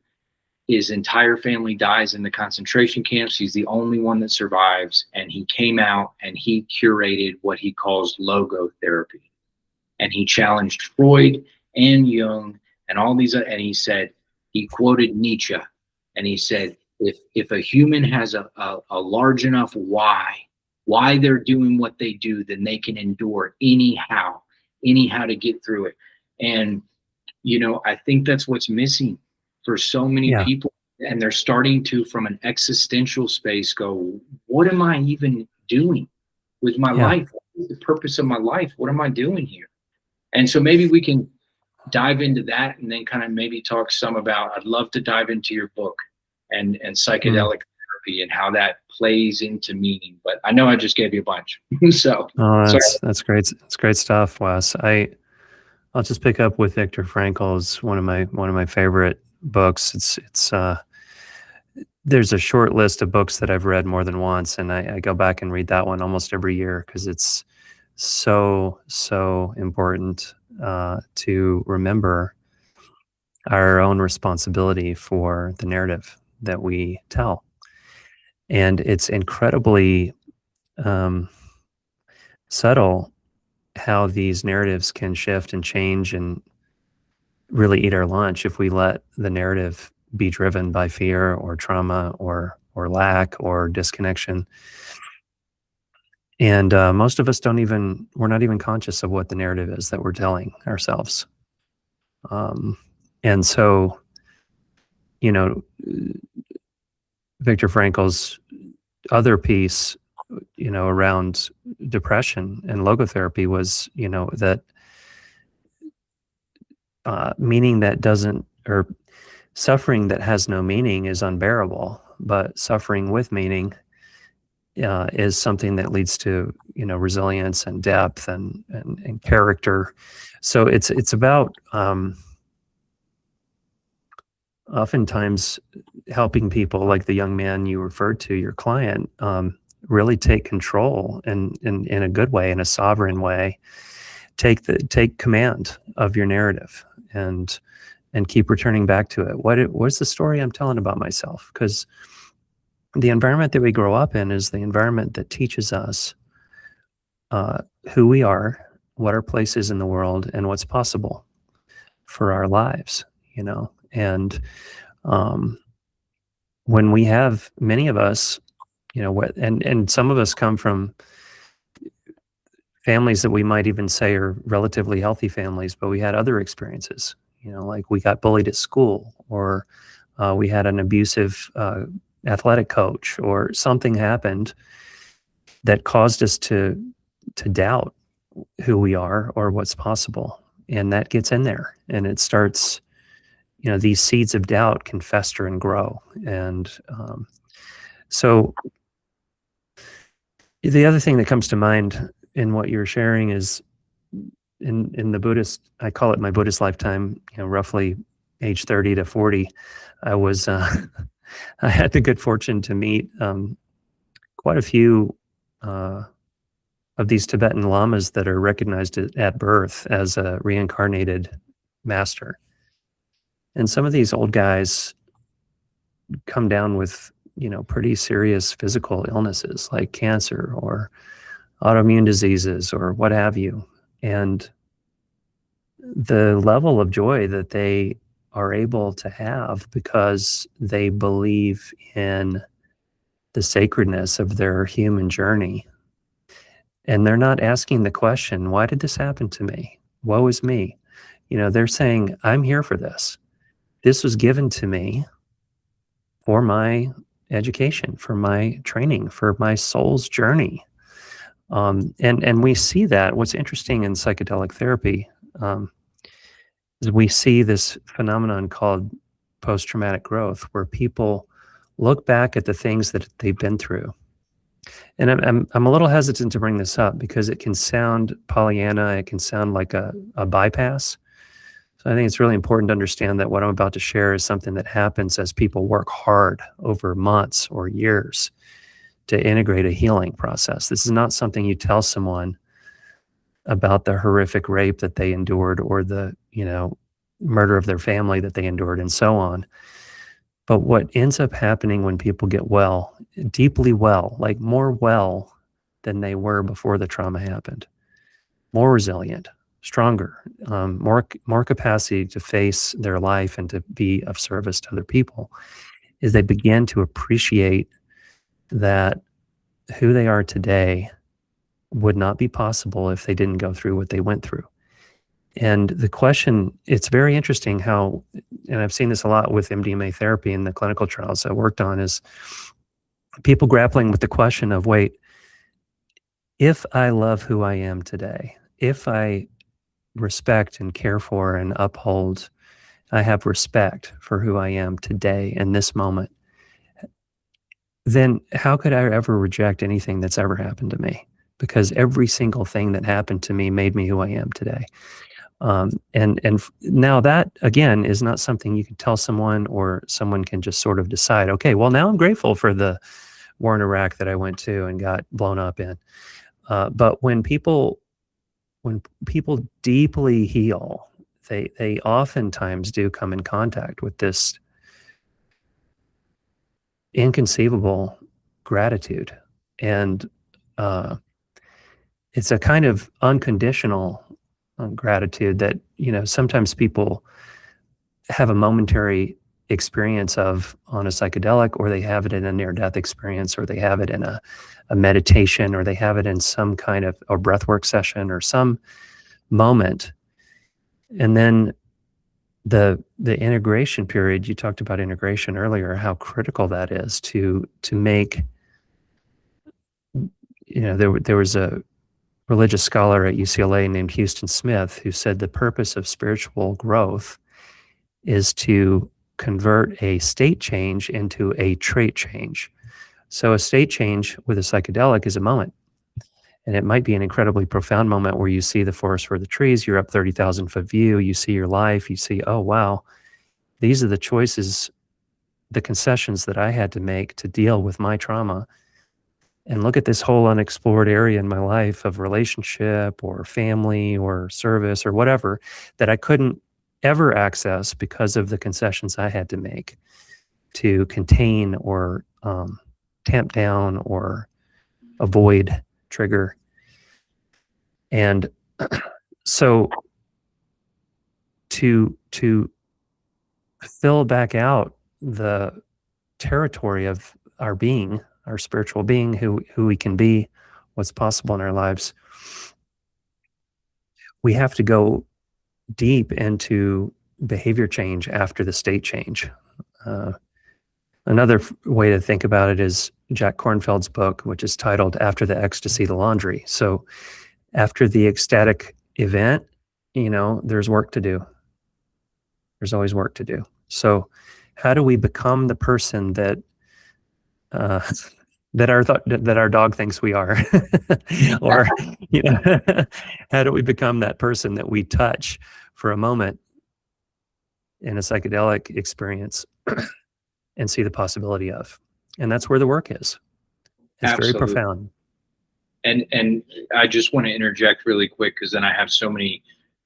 His entire family dies in the concentration camps. He's the only one that survives. And he came out and he curated what he calls logotherapy. And he challenged Freud and Jung and all these, and he said, he quoted Nietzsche, and he said, if a human has a large enough why they're doing what they do, then they can endure anyhow to get through it. And, you know, I think that's what's missing for so many people. And they're starting to, from an existential space, go, what am I even doing with my life? What is the purpose of my life? What am I doing here? And so maybe we can dive into that and then kind of maybe talk some about, I'd love to dive into your book and psychedelic therapy and how that plays into meaning. But I know I just gave you a bunch. So that's great. That's great stuff, Wes. I'll just pick up with Viktor Frankl's one of my favorite books. It's there's a short list of books that I've read more than once, and I go back and read that one almost every year because it's so important to remember our own responsibility for the narrative that we tell. And it's incredibly subtle how these narratives can shift and change and really eat our lunch if we let the narrative be driven by fear or trauma or lack or disconnection. And most of us we're not even conscious of what the narrative is that we're telling ourselves. And so, you know, Viktor Frankl's other piece, you know, around depression and logotherapy was, you know, that meaning that doesn't, or suffering that has no meaning is unbearable, but suffering with meaning is something that leads to, you know, resilience and depth and character. So it's about oftentimes helping people, like the young man you referred to, your client, really take control and in a good way, in a sovereign way, take command of your narrative and keep returning back to it. What's the story I'm telling about myself? Because the environment that we grow up in is the environment that teaches us who we are, what our place is in the world, and what's possible for our lives, you know. And when we have, many of us, you know, and some of us come from families that we might even say are relatively healthy families, but we had other experiences, you know, like we got bullied at school, or we had an abusive athletic coach, or something happened that caused us to doubt who we are or what's possible. And that gets in there and it starts, you know, these seeds of doubt can fester and grow. And so the other thing that comes to mind in what you're sharing is in the Buddhist, I call it my Buddhist lifetime, you know, roughly age 30 to 40, I was, I had the good fortune to meet quite a few of these Tibetan lamas that are recognized at birth as a reincarnated master. And some of these old guys come down with, you know, pretty serious physical illnesses like cancer or autoimmune diseases or what have you. And the level of joy that they are able to have because they believe in the sacredness of their human journey. And they're not asking the question, why did this happen to me? Woe is me. You know, they're saying, I'm here for this. This was given to me for my education, for my training, for my soul's journey. And we see that. What's interesting in psychedelic therapy is we see this phenomenon called post-traumatic growth, where people look back at the things that they've been through And I'm a little hesitant to bring this up because it can sound Pollyanna, it can sound like a bypass. So I think it's really important to understand that what I'm about to share is something that happens as people work hard over months or years to integrate a healing process. This is not something you tell someone about the horrific rape that they endured or the, murder of their family that they endured and so on. But what ends up happening when people get well, deeply well, like more well than they were before the trauma happened, more resilient, stronger, more capacity to face their life and to be of service to other people, is they begin to appreciate that who they are today would not be possible if they didn't go through what they went through. And the question, it's very interesting how, and I've seen this a lot with MDMA therapy in the clinical trials I worked on, is people grappling with the question of, wait, if I love who I am today, if I respect and care for and uphold, I have respect for who I am today in this moment, then how could I ever reject anything that's ever happened to me? Because every single thing that happened to me made me who I am today. Now that, again, is not something you can tell someone or someone can just sort of decide, okay, well, now I'm grateful for the war in Iraq that I went to and got blown up in. But when people deeply heal, they oftentimes do come in contact with this inconceivable gratitude. And it's a kind of unconditional gratitude that, sometimes people have a momentary experience of on a psychedelic, or they have it in a near-death experience, or they have it in a meditation, or they have it in some kind of a breathwork session or some moment. And then the integration period, you talked about integration earlier, how critical that is to make, there was a religious scholar at UCLA named Houston Smith who said the purpose of spiritual growth is to convert a state change into a trait change. So a state change with a psychedelic is a moment. And it might be an incredibly profound moment where you see the forest for the trees, you're up 30,000 foot view, you see your life, you see, oh, wow, these are the choices, the concessions that I had to make to deal with my trauma. And look at this whole unexplored area in my life of relationship or family or service or whatever that I couldn't ever access because of the concessions I had to make to contain or tamp down or avoid trigger. And so to fill back out the territory of our being, our spiritual being, who we can be, what's possible in our lives, we have to go deep into behavior change after the state change. Another way to think about it is Jack Kornfeld's book, which is titled After the Ecstasy, the Laundry. So after the ecstatic event, there's work to do. There's always work to do. So how do we become the person that that our dog thinks we are? Or how do we become that person that we touch for a moment in a psychedelic experience and see the possibility of? And that's where the work is. It's Absolutely. very profound. And I just want to interject really quick, because then I have so many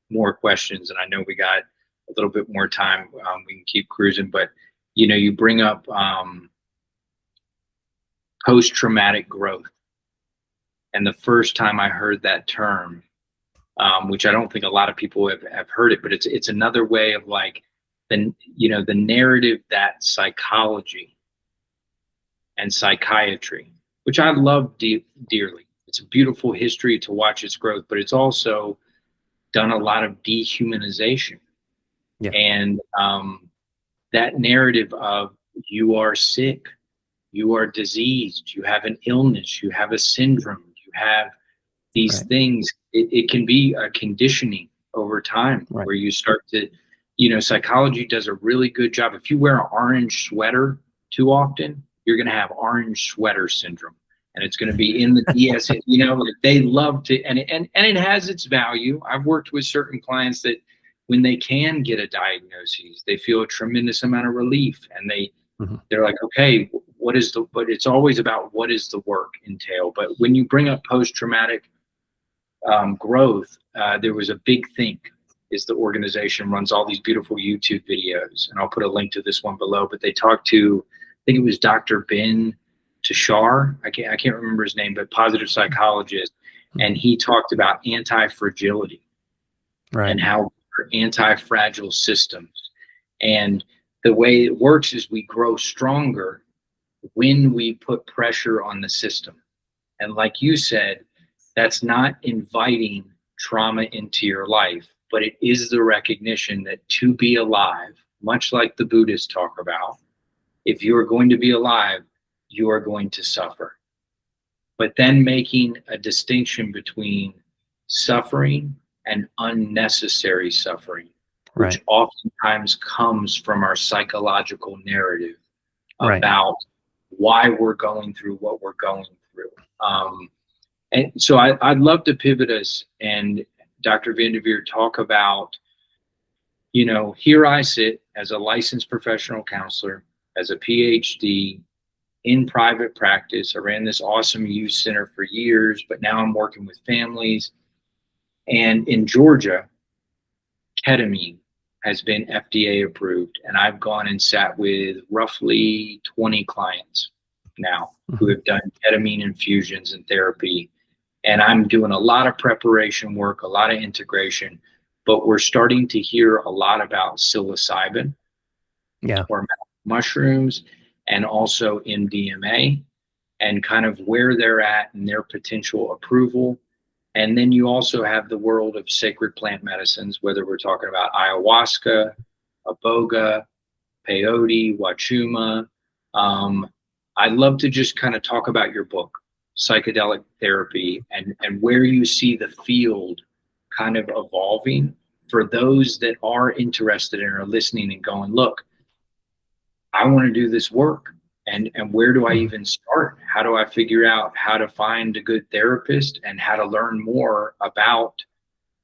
more questions, and I know we got a little bit more time. We can keep cruising, but you bring up post-traumatic growth, and the first time I heard that term, which I don't think a lot of people have heard it, but it's another way of like the narrative that psychology and psychiatry, which I love dearly. It's a beautiful history to watch its growth, but it's also done a lot of dehumanization. Yeah. And that narrative of you are sick, you are diseased, you have an illness, you have a syndrome, you have these things. It can be a conditioning over time, where you start to, psychology does a really good job. If you wear an orange sweater too often, you're going to have orange sweater syndrome. and it's going to be in the DSM. You know, like they love to, and it has its value. I've worked with certain clients that when they can get a diagnosis, they feel a tremendous amount of relief, and they're like, okay, but it's always about what is the work entail. But when you bring up post-traumatic growth, there was a Big Think is the organization, runs all these beautiful YouTube videos, and I'll put a link to this one below, but they talked to, I think it was Dr. Ben Tashar, I can't remember his name, but positive psychologist, and he talked about anti-fragility, right, and how we're anti-fragile systems. And the way it works is we grow stronger when we put pressure on the system. And like you said, that's not inviting trauma into your life, but it is the recognition that to be alive, much like the Buddhists talk about, if you are going to be alive, you are going to suffer. But then making a distinction between suffering and unnecessary suffering, which oftentimes comes from our psychological narrative about why we're going through what we're going through. And so I'd love to pivot us and Dr. Vanderveer talk about, you know, here I sit as a licensed professional counselor, as a PhD in private practice. I ran this awesome youth center for years, but now I'm working with families. And in Georgia, ketamine has been FDA approved, and I've gone and sat with roughly 20 clients now who have done ketamine infusions and therapy. And I'm doing a lot of preparation work, a lot of integration, but we're starting to hear a lot about psilocybin or mushrooms, and also MDMA, and kind of where they're at and their potential approval. And then you also have the world of sacred plant medicines, whether we're talking about ayahuasca, iboga, peyote, wachuma. I'd love to just kind of talk about your book, Psychedelic Therapy, and where you see the field kind of evolving for those that are interested and are listening and going, look, I want to do this work. And where do I even start? How do I figure out how to find a good therapist and how to learn more about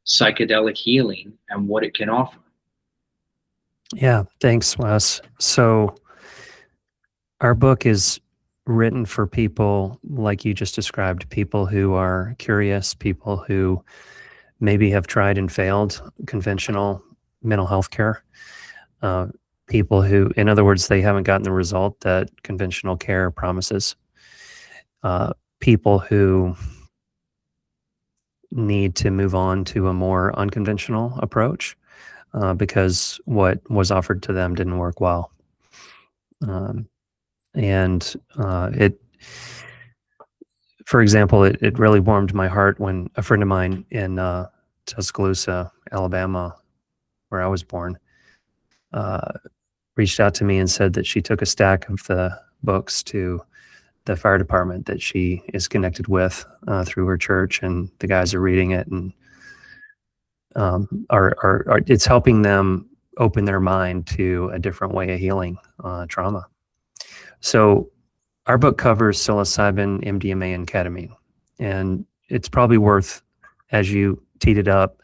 psychedelic healing and what it can offer? Yeah, thanks, Wes. So our book is written for people like you just described, people who are curious, people who maybe have tried and failed conventional mental health care, people who, in other words, they haven't gotten the result that conventional care promises, people who need to move on to a more unconventional approach because what was offered to them didn't work well. For example, it really warmed my heart when a friend of mine in Tuscaloosa, Alabama, where I was born, reached out to me and said that she took a stack of the books to the fire department that she is connected with through her church, and the guys are reading it, and it's helping them open their mind to a different way of healing trauma. So our book covers psilocybin, MDMA, and ketamine. And it's probably worth, as you teed it up,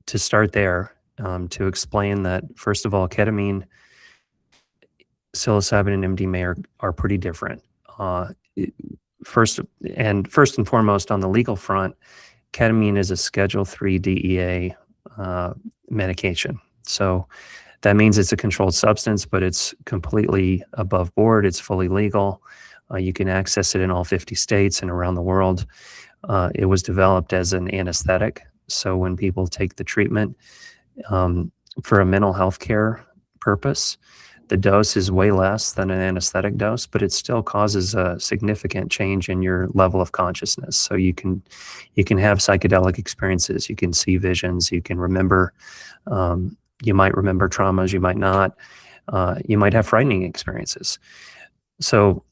to start there, to explain that, first of all, ketamine, psilocybin, and MDMA are pretty different. First and foremost, on the legal front, ketamine is a Schedule III DEA medication. So that means it's a controlled substance, but it's completely above board. It's fully legal. You can access it in all 50 states and around the world. It was developed as an anesthetic. So when people take the treatment for a mental health care purpose, the dose is way less than an anesthetic dose, but it still causes a significant change in your level of consciousness. So you can have psychedelic experiences. You can see visions. You can remember. You might remember traumas. You might not. You might have frightening experiences. So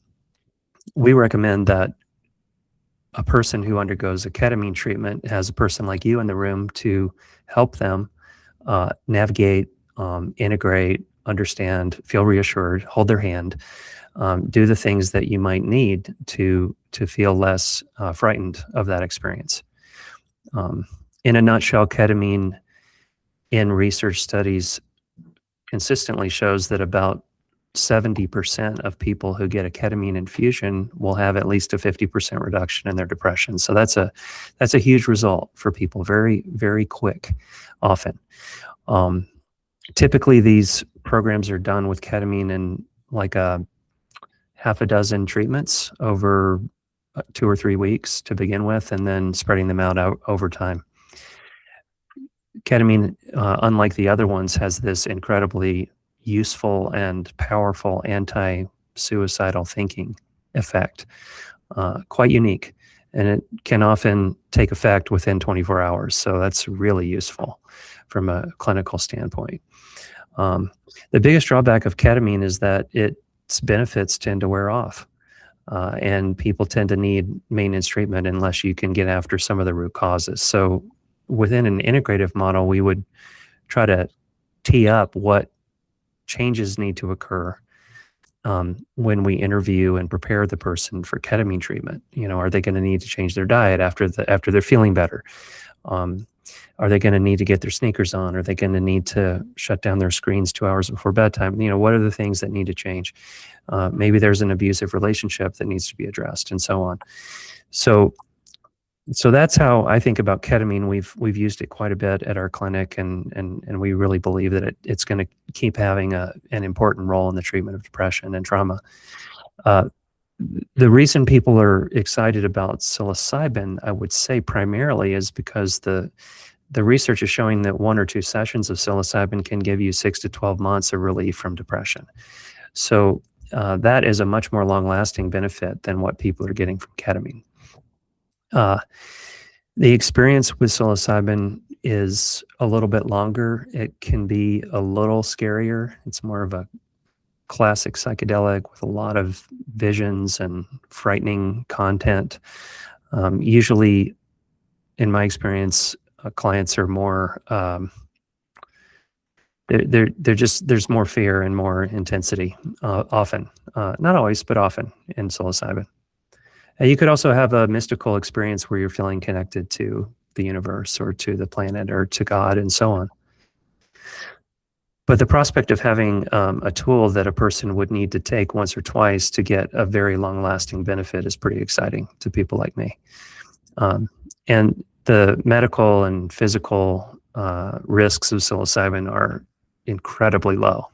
we recommend that a person who undergoes a ketamine treatment has a person like you in the room to help them navigate, integrate, understand, feel reassured, hold their hand, do the things that you might need to feel less frightened of that experience. In a nutshell, ketamine in research studies consistently shows that about 70% of people who get a ketamine infusion will have at least a 50% reduction in their depression. So that's a huge result for people, very, very quick, often. Typically, these programs are done with ketamine in like a half a dozen treatments over 2 or 3 weeks to begin with, and then spreading them out over time. Ketamine, unlike the other ones, has this incredibly useful and powerful anti-suicidal thinking effect, quite unique, and it can often take effect within 24 hours. So that's really useful from a clinical standpoint. The biggest drawback of ketamine is that its benefits tend to wear off, and people tend to need maintenance treatment unless you can get after some of the root causes. So within an integrative model, we would try to tee up what changes need to occur when we interview and prepare the person for ketamine treatment. Are they going to need to change their diet after they're feeling better? Are they going to need to get their sneakers on? Are they going to need to shut down their screens 2 hours before bedtime? What are the things that need to change? Maybe there's an abusive relationship that needs to be addressed, and so on. So that's how I think about ketamine. We've used it quite a bit at our clinic, and we really believe that it's going to keep having an important role in the treatment of depression and trauma. The reason people are excited about psilocybin, I would say primarily, is because the research is showing that 1 or 2 sessions of psilocybin can give you 6 to 12 months of relief from depression. So that is a much more long-lasting benefit than what people are getting from ketamine. The experience with psilocybin is a little bit longer. It can be a little scarier. It's more of a classic psychedelic with a lot of visions and frightening content. Usually, in my experience, clients are more, there's more fear and more intensity, often. Not always, but often in psilocybin. You could also have a mystical experience where you're feeling connected to the universe or to the planet or to God and so on. But the prospect of having a tool that a person would need to take once or twice to get a very long-lasting benefit is pretty exciting to people like me. And the medical and physical risks of psilocybin are incredibly low.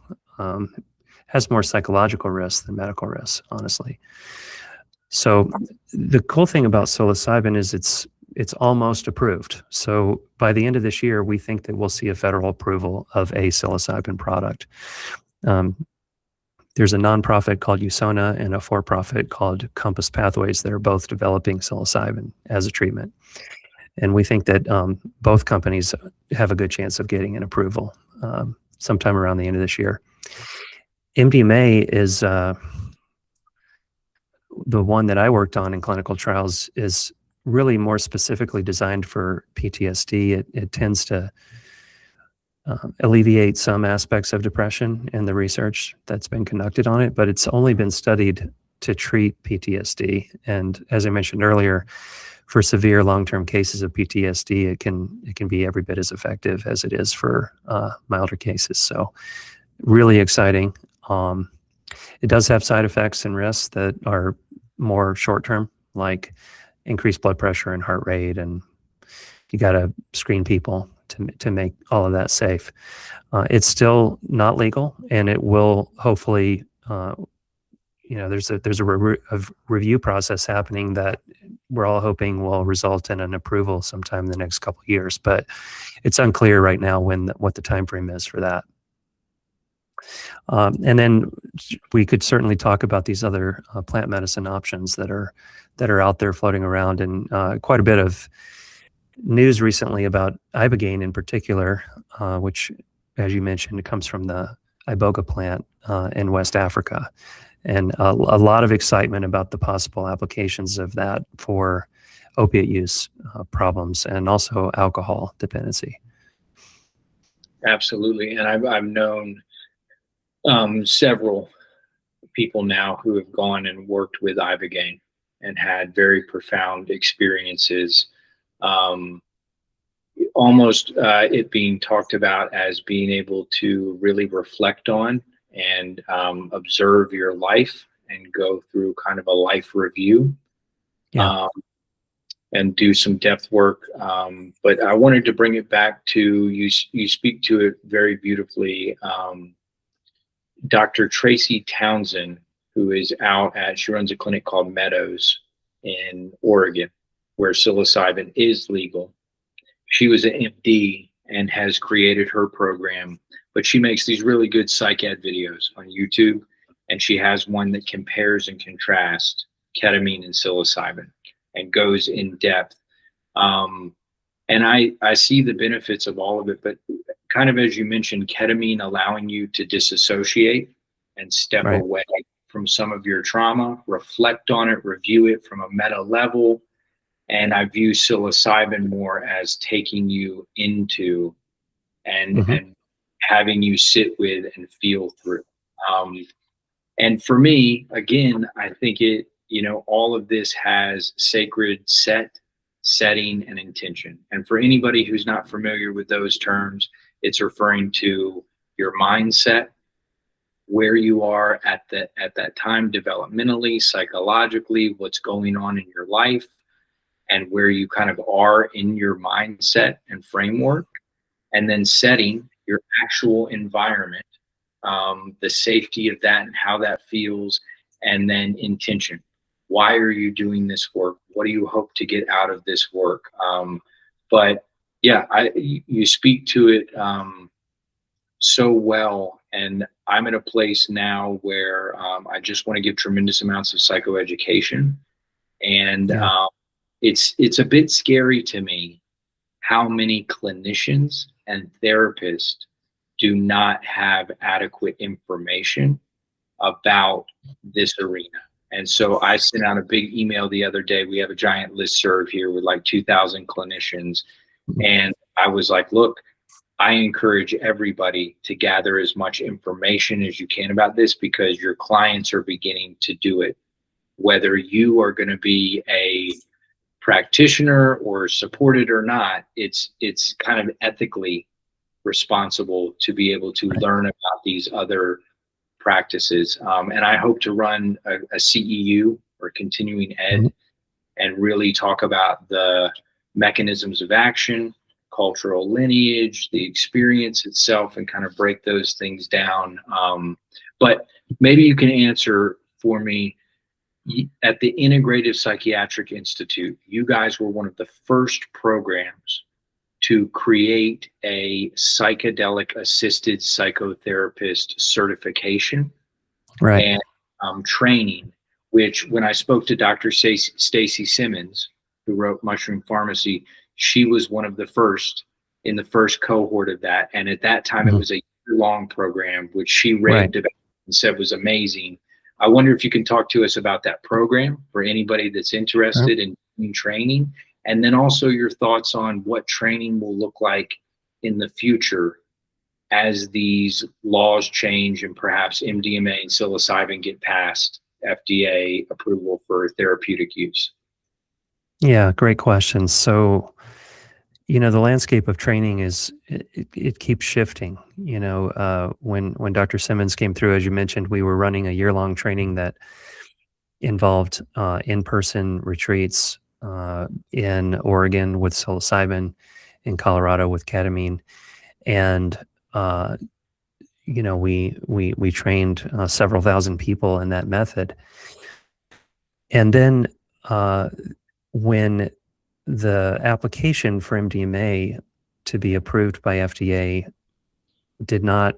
Has more psychological risks than medical risks, honestly. So the cool thing about psilocybin is it's almost approved. So by the end of this year, we think that we'll see a federal approval of a psilocybin product. There's a nonprofit called USONA and a for-profit called Compass Pathways that are both developing psilocybin as a treatment. And we think that both companies have a good chance of getting an approval sometime around the end of this year. MDMA is the one that I worked on in clinical trials, is really more specifically designed for PTSD. It tends to alleviate some aspects of depression in the research that's been conducted on it, but it's only been studied to treat PTSD. And as I mentioned earlier, for severe long-term cases of PTSD, it can be every bit as effective as it is for milder cases. So really exciting. It does have side effects and risks that are more short-term, like increased blood pressure and heart rate, and you got to screen people to make all of that safe. It's still not legal, and it will hopefully, there's a review process happening that we're all hoping will result in an approval sometime in the next couple of years, but it's unclear right now what the time frame is for that. And then we could certainly talk about these other plant medicine options that are out there floating around, and quite a bit of news recently about ibogaine in particular, which, as you mentioned, comes from the iboga plant in West Africa, and a lot of excitement about the possible applications of that for opiate use problems and also alcohol dependency. Absolutely, and I've known several people now who have gone and worked with ibogaine, and had very profound experiences. Almost it being talked about as being able to really reflect on and observe your life and go through kind of a life review. Yeah. And do some depth work. But I wanted to bring it back to you. You speak to it very beautifully. Dr. Tracy Townsend, who is she runs a clinic called Meadows in Oregon, where psilocybin is legal. She was an MD and has created her program, but she makes these really good psych ed videos on YouTube. And she has one that compares and contrasts ketamine and psilocybin and goes in depth. And I see the benefits of all of it, but kind of as you mentioned, ketamine allowing you to disassociate and step away from some of your trauma, reflect on it, review it from a meta level. And I view psilocybin more as taking you into and having you sit with and feel through. And for me, again, I think all of this has sacred setting, and intention. And for anybody who's not familiar with those terms, it's referring to your mindset, where you are at that time developmentally, psychologically, what's going on in your life, and where you kind of are in your mindset and framework, and then setting your actual environment, the safety of that and how that feels, and then intention. Why are you doing this work? What do you hope to get out of this work? But yeah, you speak to it so well, and I'm at a place now where I just want to give tremendous amounts of psychoeducation, and it's a bit scary to me how many clinicians and therapists do not have adequate information about this arena. And so I sent out a big email the other day. We have a giant listserv here with like 2,000 clinicians. And I was like, look, I encourage everybody to gather as much information as you can about this, because your clients are beginning to do it. Whether you are going to be a practitioner or support it or not, it's kind of ethically responsible to be able to learn about these other practices. And I hope to run a CEU or continuing ed and really talk about the mechanisms of action, cultural lineage, the experience itself, and kind of break those things down. But maybe you can answer for me. At the Integrative Psychiatric Institute, you guys were one of the first programs to create a psychedelic-assisted psychotherapist certification and training, which when I spoke to Dr. Stacy Simmons, who wrote Mushroom Pharmacy, she was one of the first in the first cohort of that. And at that time, it was a year-long program, which she raved about and said was amazing. I wonder if you can talk to us about that program for anybody that's interested in training, and then also your thoughts on what training will look like in the future as these laws change and perhaps MDMA and psilocybin get past FDA approval for therapeutic use. Yeah, great question. So, the landscape of training it keeps shifting. When Dr. Simmons came through, as you mentioned, we were running a year-long training that involved in-person retreats in Oregon with psilocybin, in Colorado with ketamine, and we trained several thousand people in that method. And then when the application for MDMA to be approved by FDA did not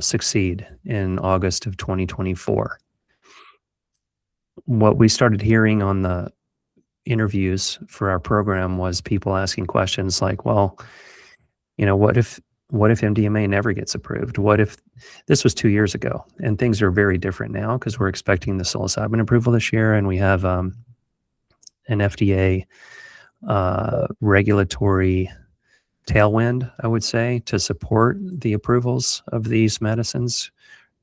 succeed in August of 2024, what we started hearing on the interviews for our program was people asking questions like, well, what if MDMA never gets approved? What if this was 2 years ago and things are very different now, because we're expecting the psilocybin approval this year, and we have an FDA regulatory tailwind, I would say, to support the approvals of these medicines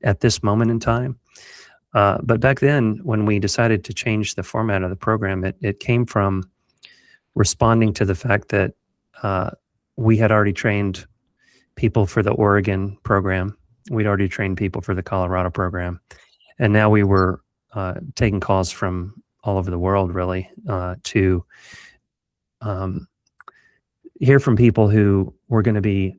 at this moment in time. But back then, when we decided to change the format of the program, it came from responding to the fact that we had already trained people for the Oregon program. We'd already trained people for the Colorado program. And now we were taking calls from all over the world, really, to hear from people who were going to be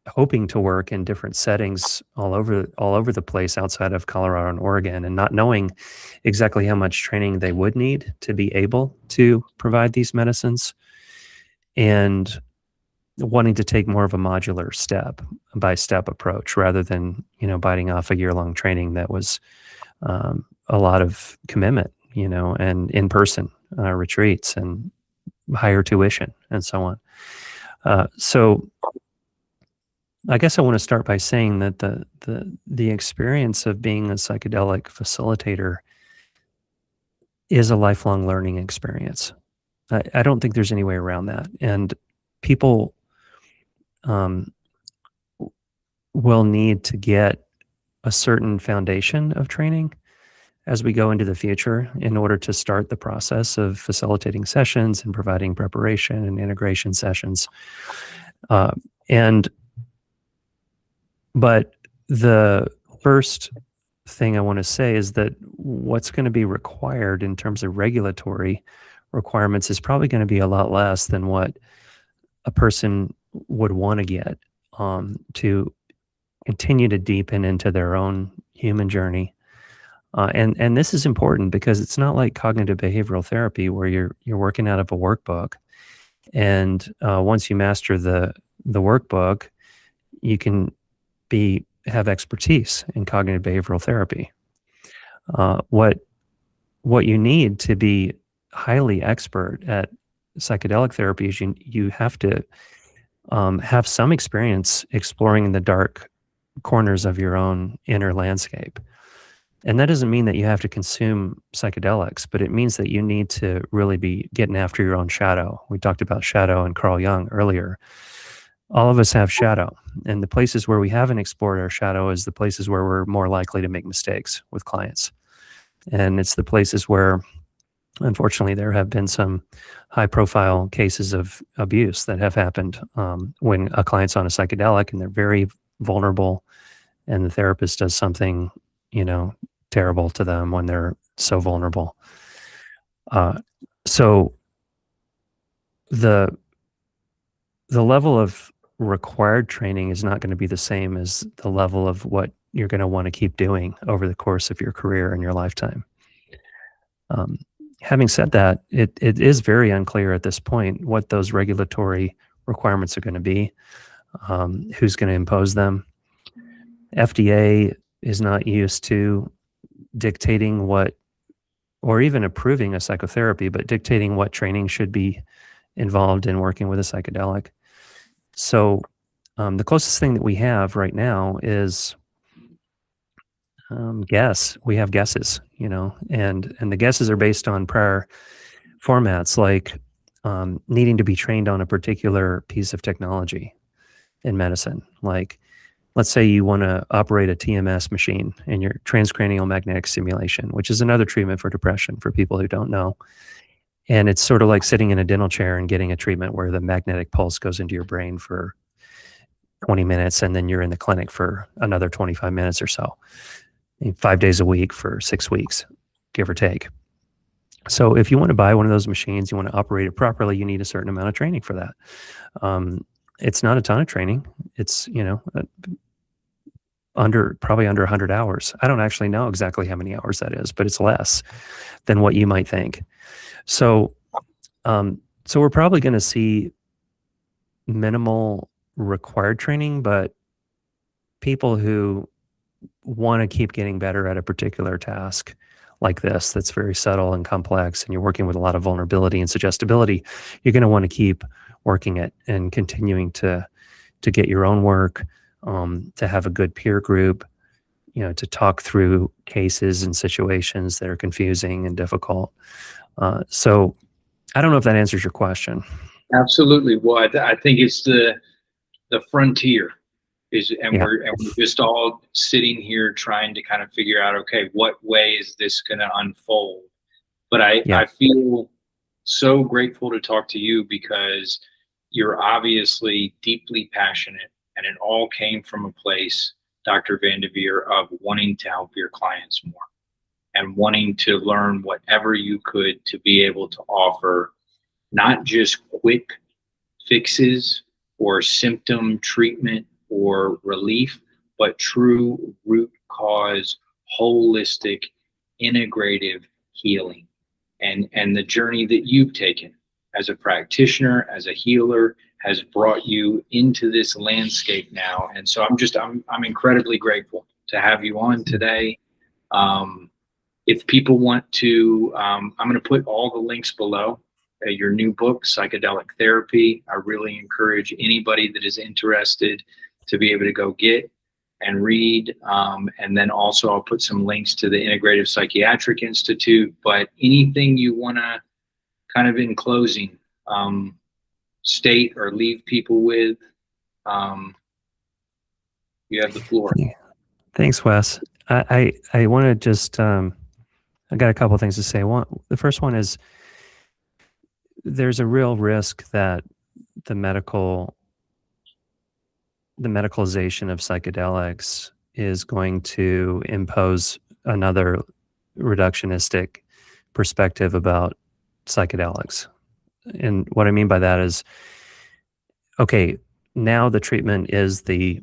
hoping to work in different settings all over the place outside of Colorado and Oregon, and not knowing exactly how much training they would need to be able to provide these medicines, and wanting to take more of a modular step by step approach rather than, biting off a year-long training that was a lot of commitment, and in-person retreats and higher tuition and so on. So I guess I want to start by saying that the experience of being a psychedelic facilitator is a lifelong learning experience. I don't think there's any way around that. And people will need to get a certain foundation of training as we go into the future in order to start the process of facilitating sessions and providing preparation and integration sessions. But the first thing I want to say is that what's going to be required in terms of regulatory requirements is probably going to be a lot less than what a person would want to get to continue to deepen into their own human journey. And this is important because it's not like cognitive behavioral therapy where you're working out of a workbook, and once you master the workbook, you can have expertise in cognitive behavioral therapy. What you need to be highly expert at psychedelic therapy is you have to have some experience exploring the dark corners of your own inner landscape. And that doesn't mean that you have to consume psychedelics, but it means that you need to really be getting after your own shadow. We talked about shadow and Carl Jung earlier. All of us have shadow, and the places where we haven't explored our shadow is the places where we're more likely to make mistakes with clients. And it's the places where, unfortunately, there have been some high-profile cases of abuse that have happened when a client's on a psychedelic and they're very vulnerable, and the therapist does something, terrible to them when they're so vulnerable. So the level of required training is not going to be the same as the level of what you're going to want to keep doing over the course of your career and your lifetime. Having said that, it is very unclear at this point what those regulatory requirements are going to be, who's going to impose them. FDA is not used to dictating what, or even approving a psychotherapy, but dictating what training should be involved in working with a psychedelic. So the closest thing that we have right now is guess. We have guesses, and the guesses are based on prior formats, like needing to be trained on a particular piece of technology in medicine. Like, let's say you want to operate a TMS machine in your transcranial magnetic stimulation, which is another treatment for depression for people who don't know. And it's sort of like sitting in a dental chair and getting a treatment where the magnetic pulse goes into your brain for 20 minutes, and then you're in the clinic for another 25 minutes or so, 5 days a week for 6 weeks, give or take. So if you want to buy one of those machines, you want to operate it properly, you need a certain amount of training for that. It's not a ton of training. It's, probably under 100 hours. I don't actually know exactly how many hours that is, but it's less than what you might think. So we're probably going to see minimal required training, but people who want to keep getting better at a particular task like this, that's very subtle and complex, and you're working with a lot of vulnerability and suggestibility, you're going to want to keep working it and continuing to get your own work, to have a good peer group, to talk through cases and situations that are confusing and difficult. So I don't know if that answers your question. Absolutely. Well, I think it's the frontier. And Yeah. we're just all sitting here trying to kind of figure out, okay, what way is this going to unfold? But Yeah. I feel so grateful to talk to you because you're obviously deeply passionate, and it all came from a place, Dr. Vanderveer, of wanting to help your clients more and wanting to learn whatever you could to be able to offer not just quick fixes or symptom treatment or relief, but true root cause, holistic, integrative healing. And the journey that you've taken as a practitioner, as a healer, has brought you into this landscape now. And so I'm incredibly grateful to have you on today. If people want to, I'm going to put all the links below. Your new book, Psychedelic Therapy. I really encourage anybody that is interested to be able to go get and read. And then also I'll put some links to the Integrative Psychiatric Institute. But anything you want to kind of in closing state or leave people with, you have the floor. Thanks, Wes. I want to just, I got a couple of things to say. The first one is there's a real risk that the medicalization of psychedelics is going to impose another reductionistic perspective about psychedelics. And what I mean by that is, okay, now the treatment is the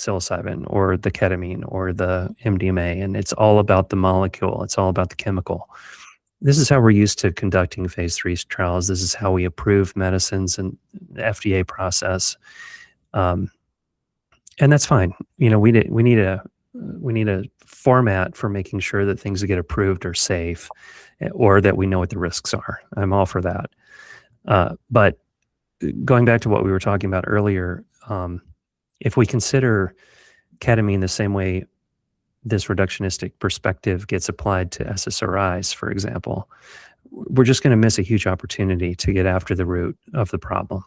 psilocybin or the ketamine or the MDMA, and it's all about the molecule. It's all about the chemical. This is how we're used to conducting phase 3 trials. This is how we approve medicines and the FDA process. And that's fine. You know, we need a format for making sure that things that get approved are safe, or that we know what the risks are. I'm all for that. But going back to what we were talking about earlier, if we consider ketamine the same way this reductionistic perspective gets applied to SSRIs, for example, we're just going to miss a huge opportunity to get after the root of the problem.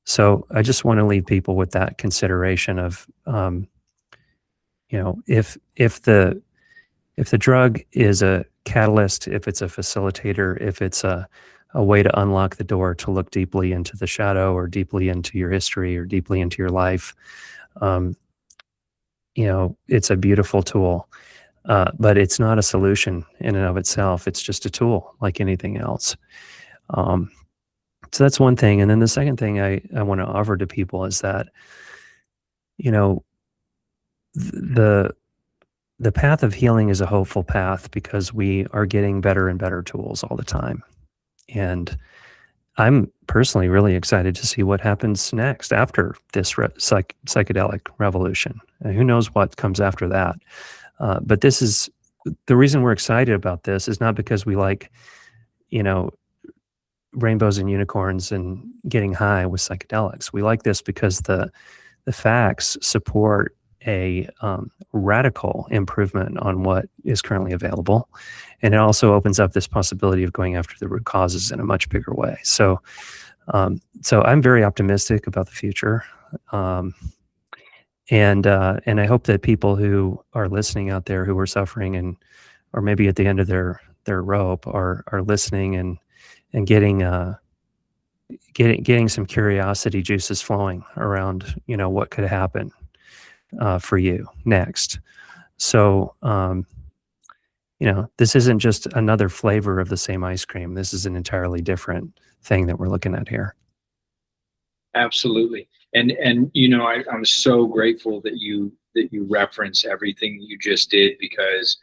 So I just want to leave people with that consideration of, you know, if the drug is a catalyst, if it's a facilitator, if it's a way to unlock the door to look deeply into the shadow or deeply into your history or deeply into your life, you know, it's a beautiful tool, but it's not a solution in and of itself. It's just a tool like anything else. So that's one thing. And then the second thing I want to offer to people is that, you know, the path of healing is a hopeful path because we are getting better and better tools all the time. And I'm personally really excited to see what happens next after this psychedelic revolution. Who knows what comes after that? But this is the reason we're excited about this is not because we like, you know, rainbows and unicorns and getting high with psychedelics. We like this because the facts support a radical improvement on what is currently available. And it also opens up this possibility of going after the root causes in a much bigger way. So I'm very optimistic about the future. And I hope that people who are listening out there who are suffering and, or maybe at the end of their rope are listening and getting some curiosity juices flowing around, you know, what could happen for you next. So, you know, this isn't just another flavor of the same ice cream. This is an entirely different thing that we're looking at here. Absolutely. And you know, I'm so grateful that you reference everything you just did, because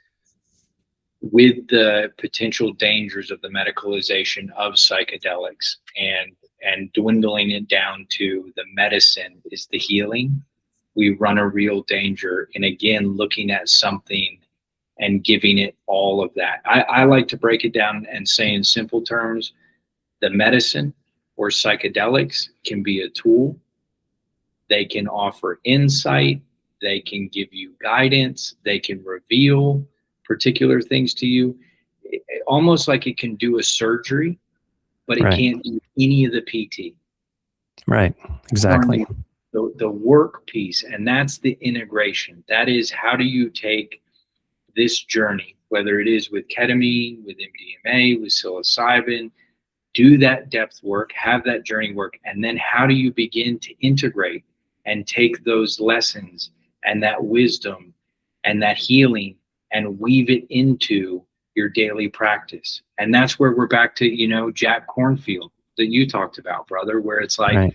with the potential dangers of the medicalization of psychedelics and dwindling it down to the medicine is the healing, we run a real danger in, again, looking at something and giving it all of that. I like to break it down and say in simple terms, the medicine or psychedelics can be a tool. They can offer insight. They can give you guidance. They can reveal particular things to you, almost like it can do a surgery, but it Right. can't do any of the PT. Right. Exactly. the work piece, and that's the integration. That is, how do you take this journey, whether it is with ketamine, with MDMA, with psilocybin, do that depth work, have that journey work, and then how do you begin to integrate and take those lessons and that wisdom and that healing and weave it into your daily practice. And that's where we're back to, Jack Cornfield that you talked about, brother, where it's like, Right.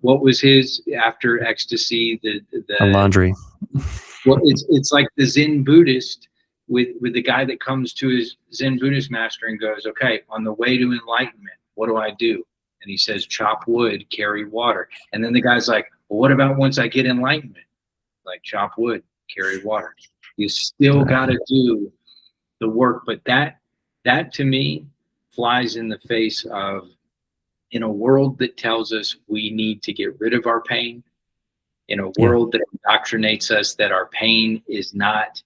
What was his after ecstasy, the laundry. Well, it's like the Zen Buddhist with the guy that comes to his Zen Buddhist master and goes, okay, on the way to enlightenment, what do I do? And he says, chop wood, carry water. And then the guy's like, well, what about once I get enlightenment? Like, chop wood, carry water. You still got to do the work. But that to me flies in the face of, in a world that tells us we need to get rid of our pain, in a world that indoctrinates us that our pain is not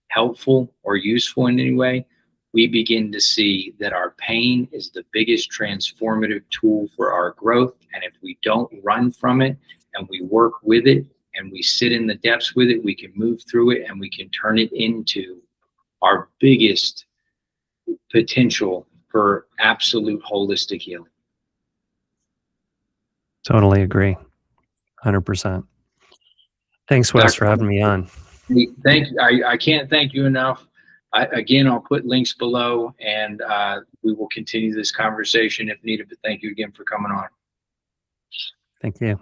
helpful or useful in any way, we begin to see that our pain is the biggest transformative tool for our growth. And if we don't run from it and we work with it and we sit in the depths with it, we can move through it and we can turn it into our biggest potential for absolute holistic healing. Totally agree. 100%. Thanks, Wes, for having me on. Thank you. I can't thank you enough. Again, I'll put links below, and we will continue this conversation if needed. But thank you again for coming on. Thank you.